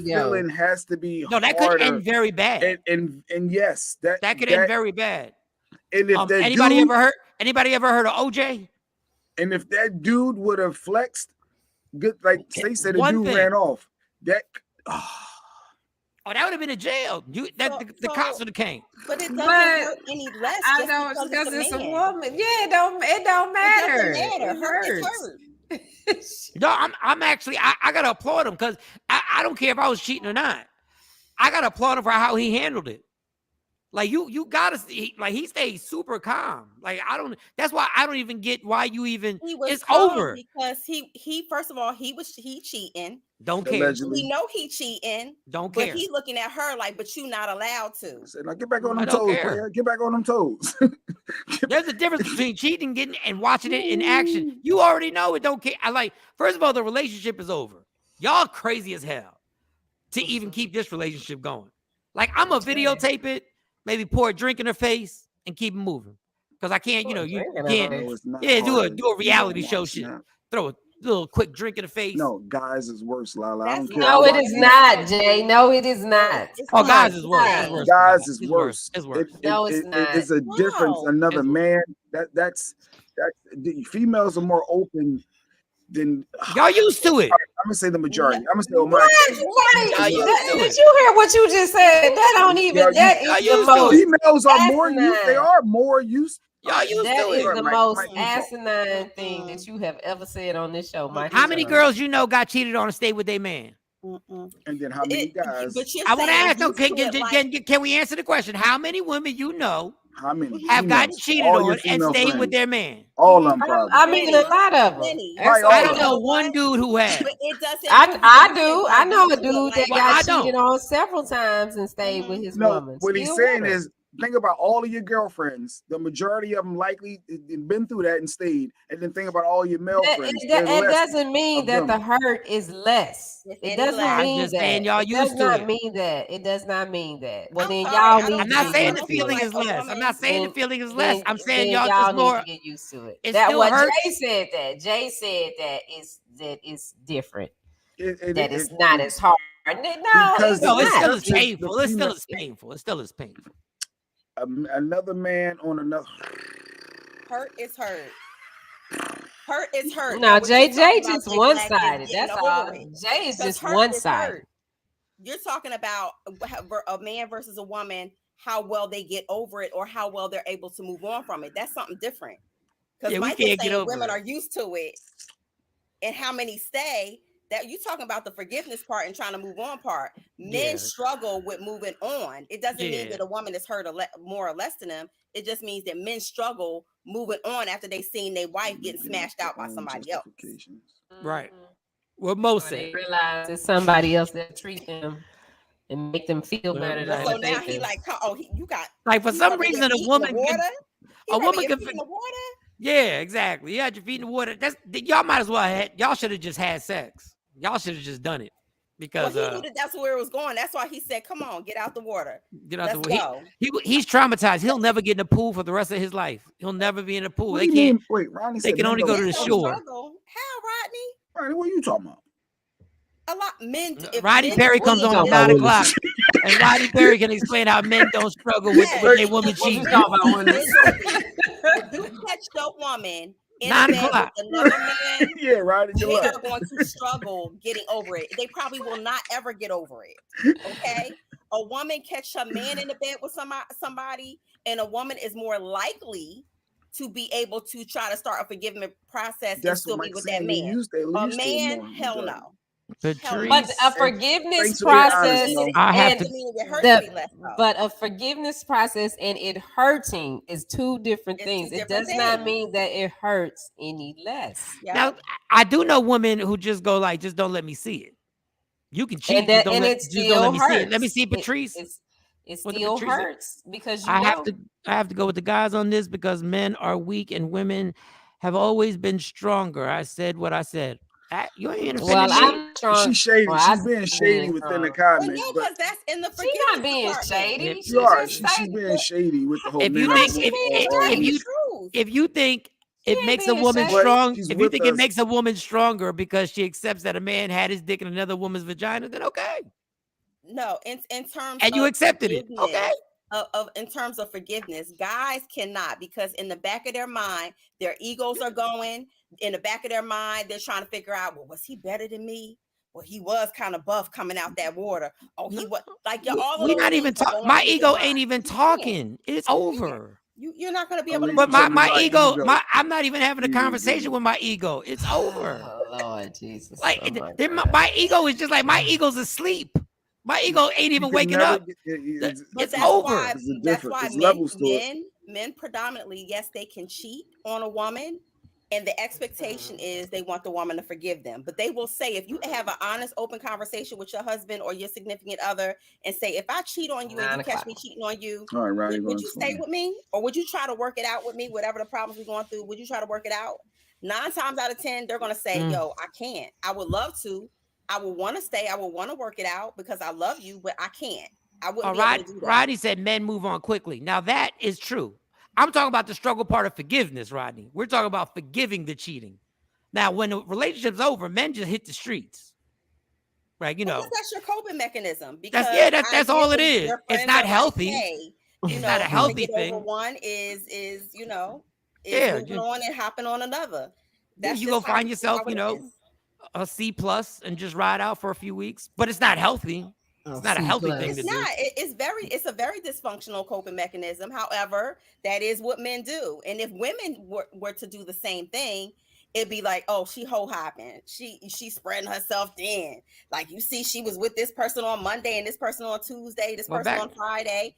feeling has to be no, that harder. could end very bad. And yes, that could end very bad. And if that anybody dude, ever heard of OJ? And if that dude would have flexed, good, like they said, the One dude thing. ran off. That Oh, that would have been a jail. The cops would have came. But it doesn't hurt any less. I know because it's a woman. Yeah, it don't matter. It doesn't matter. It hurts. No, I'm actually I gotta applaud him because I don't care if I was cheating or not. I gotta applaud him for how he handled it. Like you gotta see, like he stayed super calm. Like that's why I don't even get why you even. It's over because he first of all he cheating. Don't care. We know he cheating. Don't care. But he looking at her like, but you not allowed to. Said, now get back on them toes, player. Get back on them toes. There's a difference between cheating, getting, and watching it in action. You already know it. Don't care. First of all, the relationship is over. Y'all crazy as hell to even keep this relationship going. Like I'm gonna videotape it, maybe pour a drink in her face, and keep it moving. Because I can't, you can't. Yeah, do a reality show shit. Throw a little quick drink in the face. No, guys is worse, Lala. I don't care. No, it is not, Jay. No, it is not. Oh, guys is worse. Guys is worse. It's worse. No, it's not. It's a difference. Another man. That's the females are more open than y'all used to it. I'm gonna say the majority. I'm gonna say Did you hear what you just said? That don't even. That is the most. Females are more used. They are more used. Y'all used That to is it. the most asinine thing that you have ever said on this show, Mike. How many girls you know got cheated on and stayed with their man? And then how many guys? I want to ask. Can we answer the question? How many women you know How many? have gotten Females. cheated All your on and female stayed friends. with their man? All of them probably. I mean, a lot of them. Plenty. Probably I all don't of know them. one dude who has. But it doesn't. I do. I know a dude that Well, I got don't. cheated on several times and stayed with his No, woman. what he's Still saying with her. is, think about all of your girlfriends. The majority of them likely been through that and stayed. And then think about all your male friends. It There's less doesn't mean of that the them. hurt is less. It doesn't I'm mean just that. saying y'all It does used to not it. mean that. It does not mean that. Well, then sorry, y'all I need don't I'm to not get saying used the to feeling it. is less. I'm not saying the feeling is less. Then- I'm saying then y'all just need more. to get used to it. It That still what hurts. Jay said that. Jay said that it's different. It- that it's it- not it's- as hard. No, because it's No, it's not. still as the painful. It's still female- as painful. It's still as painful. Another man on another. Hurt is hurt. Hurt is hurt. No, Now, what Jay you're talking just about, Big one Black, is sided. getting That's over all. it. Jay is 'Cause just hurt one is sided. hurt. You're talking about a man versus a woman, how well they get over it or how well they're able to move on from it. That's something different. Because Yeah, we Mike was can't get saying over women it. are used to it and how many stay. That you talking about the forgiveness part and trying to move on part. Men Yeah. struggle with moving on. It doesn't mean Yeah. that a woman is hurt more or less than them. It just means that men struggle moving on after they seen their wife getting smashed out by somebody else. Right. What most They said. realize it's somebody else that treat them and make them feel better than So what now they he do. like, you got Like for you some rubbing your reason, a feet in woman the water. can. He A rubbing woman your can. feet in the water. Yeah, exactly. You had your feet in the water. Y'all might as well have. Y'all should have just had sex. Y'all should have just done it because Well, he knew that's where it was going. That's why he said, "Come on, get out the water. get out Let's the way. go." He's traumatized. He'll never get in the pool for the rest of his life. He'll never be in the pool. What They do you can't. mean? Wait, Ronnie They said can men only go don't to the struggle. shore. How, Rodney? Ronnie, what are you talking about? A lot men. Rodney Perry comes on at 9 o'clock, and Rodney Perry can explain how men don't struggle with a woman cheating. If you catch your woman in 9 bed o'clock. with another man, Yeah, Rodney, they good are luck. going to struggle getting over it. They probably will not ever get over it. Okay, a woman catch her man in the bed with somebody, and a woman is more likely to be able to try to start a forgiveness process and That's still what be Mike's with saying. that man. They A used to it man, more. hell Okay. no. But a forgiveness Thanks for being honest, process, Mo. I have and to- It hurts me less, though. but a forgiveness process and it hurting is two different It's things. two It different does not things. mean that it hurts any less. Now, I do know women who just go like, just don't let me see it. You can cheat, And that, just don't and let, it just still don't let me see hurts. it. Let me see Patrice. It What the still Patrice- hurts because you I know. have to go with the guys on this because men are weak and women have always been stronger. I said what I said. You ain't Well, offended me. I'm strong. She's shady. Well, I She's being see shady being within the strong. comments. No, but because that's in the She's forgiveness not being department. shady. If- She's you are. just She's saying being that shady with the whole If you men think and if, women if, argument. if you think it ain't makes a being woman shady. strong, She's if you with think it us. makes a woman stronger because she accepts that a man had his dick in another woman's vagina, then okay. No, in terms And you of accepted it. forgiveness, Okay. in terms of forgiveness, guys cannot, because in the back of their mind, their egos are going. In the back of their mind, they're trying to figure out, well, was he better than me? Well, he was kind of buff coming out that water. Oh, he was like all of We're those not even things are talking. going My through your ego mind. ain't even You can't. talking. It's over. You're not going to be able to. But move my on. ego, I'm not even having a conversation with my ego. It's over. Oh, Lord Jesus. Like Oh, my ego is just like my ego's asleep. My ego ain't even waking up. But It's that's over. why There's men, levels to it. men predominantly, yes, they can cheat on a woman, and the expectation is they want the woman to forgive them. But they will say, if you have an honest, open conversation with your husband or your significant other, and say, if I cheat on you and you catch me cheating on you, All right, Rodney, would you stay with me, or would you try to work it out with me? Whatever the problems we're going through, would you try to work it out? 9 times out of 10, they're going to say, "Yo, I can't. I would love to. I would want to stay. I would want to work it out because I love you, but I can't. I wouldn't be able to do that." Rodney said men move on quickly. Now that is true. I'm talking about the struggle part of forgiveness, Rodney. We're talking about forgiving the cheating. Now, when the relationship's over, men just hit the streets. Right, Because that's your coping mechanism. That's Because that's all it ideally, is. your It's friends not are healthy. Like, hey, It's not a healthy to get thing. over one is Yeah, moving on and hopping on another. That's you just go find yourself, how it is. a C+ and just ride out for a few weeks. But it's not healthy. It's not a healthy thing to It's do. not. It's a very dysfunctional coping mechanism. However, that is what men do. And if women were to do the same thing, it'd be like, oh, she hopping. She's spreading herself thin. Like, you see, she was with this person on Monday and this person on Tuesday, this person on Friday.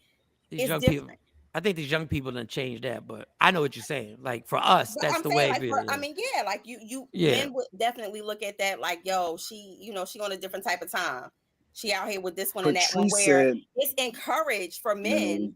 These It's young different. I think these young people done changed that, but I know what you're saying. Like for us, But that's I'm the saying, way. like, I mean, yeah, like you men would definitely look at that like, yo, she, she on a different type of time. She out here with this one and that one, Patrice where said, it's encouraged for men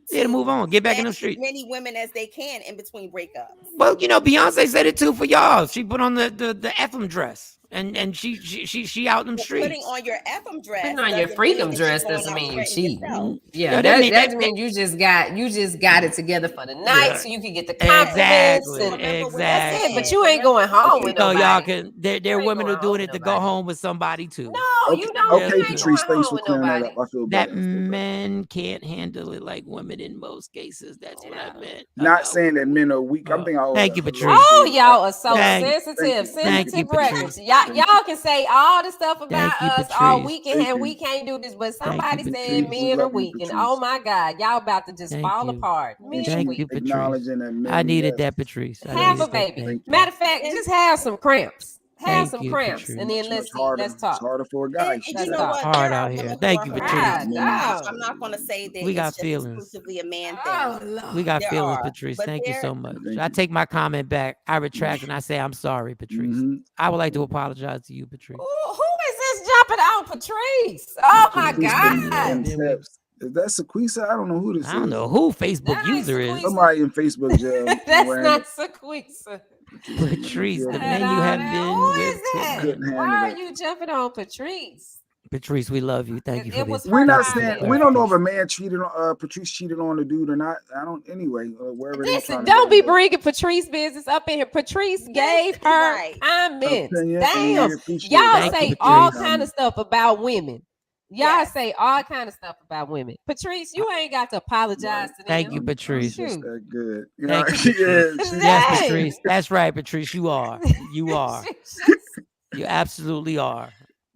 to move on, get back in the as street. many women as they can in between breakups. Well, Beyonce said it too for y'all. She put on the FM dress, and she out in them streets. Putting on your FM dress, putting on your freakum dress doesn't mean you cheating. Yeah, that means you just got it together for the night, so you can get the compliments. Exactly. That's it. But you ain't going home with nobody. Y'all can. There are women who are doing it to go home with somebody too. No, you don't. Okay, Patrice, thanks for clearing that up. I feel better. That men can't handle it like women in most cases. That's what I meant. Not saying that men are weak. I'm thinking. Thank you, Patrice. Oh, y'all are so sensitive records. Y'all can say all the stuff about us all weekend, and we can't do this. But somebody said men are weak, and oh my God, y'all about to just fall apart. Thank you, Patrice. I needed that, Patrice. Have a baby. Matter of fact, just have some cramps. Have some cramps, Patrice. and then let's talk. It's harder for a guy. And you know what? Hard out here. Thank you, Patrice. I'm not going to say that We got it's just feelings. exclusively a man thing. We got feelings, Patrice. Thank you so much. I take my comment back. I retract and I say I'm sorry, Patrice. I would like to apologize to you, Patrice. Who is this jumping on Patrice? Oh my God. Is that Sequisa? I don't know who this is. I don't know who Facebook user is. Somebody in Facebook jail. That's not Sequisa. Patrice, the man you have been with. Why are you jumping on Patrice? Patrice, we love you. Thank you for this. We're not saying we don't know if a man cheated on Patrice cheated on a dude or not. I don't. Anyway, wherever. Listen, don't be bringing Patrice business up in here. Patrice gave her comments. Damn, y'all say all kind of stuff about women. Y'all say all kind of stuff about women. Patrice, you ain't got to apologize to them. Thank you, Patrice. That good. Thank you. Yes, Patrice. That's right, Patrice. You are. You are. You absolutely are.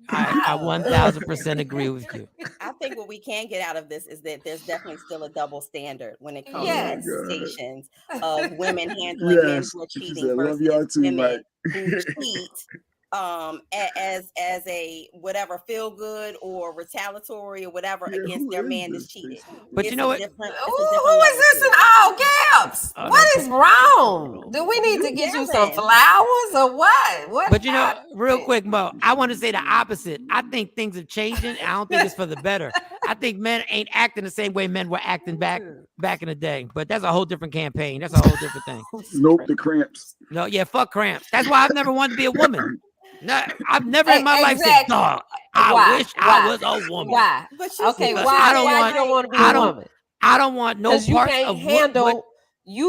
I 1000% agree with you. I think what we can get out of this is that there's definitely still a double standard when it comes to expectations of women handling men who are cheating versus women who cheat as a whatever feel good or retaliatory or whatever against their man that's cheated. But you know what? Who is this in all caps? What is wrong? Do we need to get you some flowers or what? But real quick, Mo, I want to say the opposite. I think things are changing. I don't think it's for the better. I think men ain't acting the same way men were acting back in the day. But that's a whole different campaign. That's a whole different thing. Nope, the cramps. No, fuck cramps. That's why I've never wanted to be a woman. No, I've never in my life said, "Dog, I wish I was a woman." Why? Okay, why you don't want to be a woman? I don't want no part of what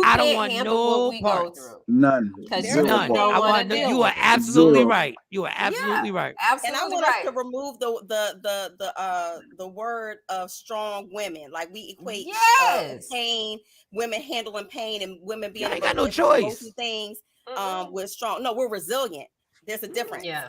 I don't want no parts. None. None. I want no. You are absolutely right. You are absolutely right. And I want us to remove the word of strong women. Like we equate pain, women handling pain, and women being able got no to choice. do things with strong. No, we're resilient. There's a difference. Yeah.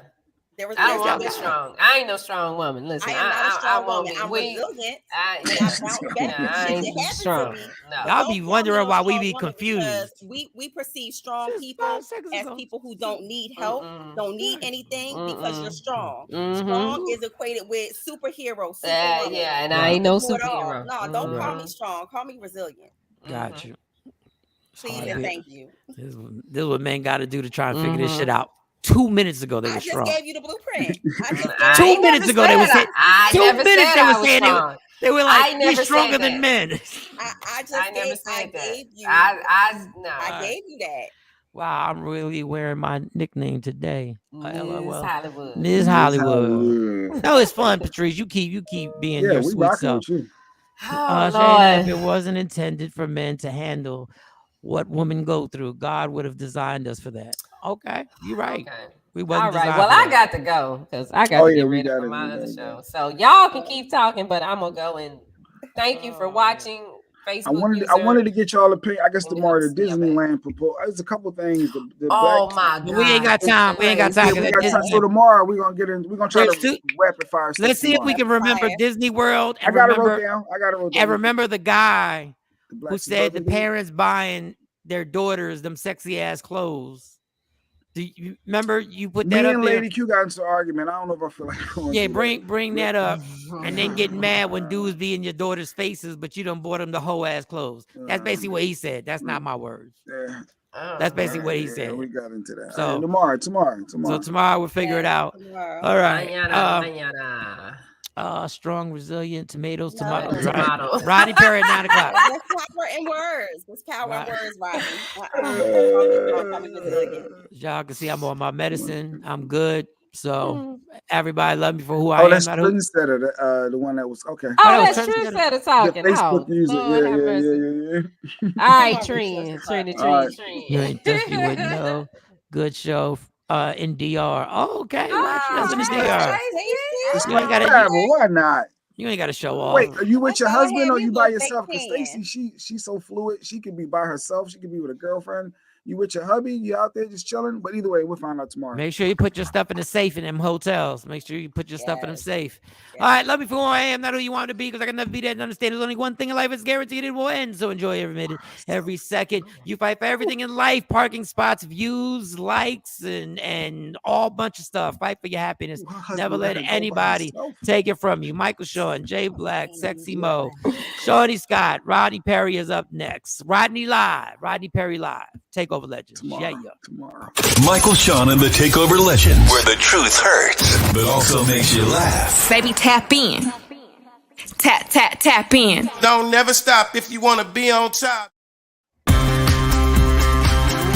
I don't want to be strong. I ain't no strong woman. Listen, I am not a strong woman. I'm weak. resilient. I ain't strong. No. Y'all be wondering why we be confused. We perceive strong people as people who don't need help, don't need anything because you're strong. Strong is equated with superhero. And I ain't no superhero. No, don't call me strong. Call me resilient. Got you. Please and thank you. This is what men got to do to try and figure this shit out. 2 minutes ago they were strong. I just gave you the blueprint. 2 minutes ago they were saying. 2 minutes they were saying they were like we're stronger than men. I gave you that. Wow, I'm really wearing my nickname today. Hollywood. Ms. Hollywood. No, it's fun, Patrice. You keep being your sweet self. Shayna, if it wasn't intended for men to handle what women go through, God would have designed us for that. Okay, you're right. Okay. We wasn't. All right. Well, I got to go because I got to get ready for my other show. So y'all can keep talking, but I'm gonna go and thank you for watching. Facebook I wanted to get y'all opinion. I guess tomorrow the Disneyland proposal. There's a couple things. My God. We ain't got time. We ain't got time. So tomorrow we're gonna get in. We're gonna try to rapid fire. Let's see if we can remember Disney World. I got it wrote down. And remember the guy who said the parents buying their daughters them sexy ass clothes. Do you remember you put Me that up and there? Lady Q got into an argument. I don't know if I feel like going Yeah, through bring that up, and then getting mad when dudes be in your daughter's faces, but you done bought them the whole ass clothes. That's basically what he said. That's not my words. Yeah. That's basically what he Yeah, said. we got into that. So Tomorrow. So tomorrow we'll figure it out. Tomorrow. All right. Mañana. Strong, resilient, tomatoes, No. tomatoes. Tomatoes. Rodney Perry at 9 o'clock. There's power in words. There's power in words, Rodney. Y'all can see I'm on my medicine. I'm good. So everybody love me for who I am. That's Not who. Trendsetter, the one that was okay. Oh, that's Trendsetter talking. The Facebook Oh, user. Lord have mercy. Yeah. All right, Trend. You ain't thirsty, you wouldn't know. Good show in DR. Oh, okay. That's in the DR. You ain't gotta, Why not? You ain't got to show off. Wait, are you with your husband or you by look yourself? like Because Stacey, she's so fluid. She could be by herself. She could be with a girlfriend. You with your hubby? You out there just chilling? But either way, we'll find out tomorrow. Make sure you put your stuff in the safe in them hotels. Make sure you put your stuff in them safe. All right, love me for who I am, not who you want to be, because I can never be that and understand. There's only one thing in life that's guaranteed it will end. So enjoy every minute, every second. You fight for everything in life: parking spots, views, likes, and all bunch of stuff. Fight for your happiness. Never let anybody take it from you. Michael Shawn, Jay Black, Sexy Mo, Shorty Scott, Rodney Perry is up next. Rodney Perry live. TakeOver Legends. Tomorrow. Michael Shawn and the TakeOver Legends, where the truth hurts, but also makes you laugh. Baby, tap in. Tap in. Don't never stop if you want to be on top.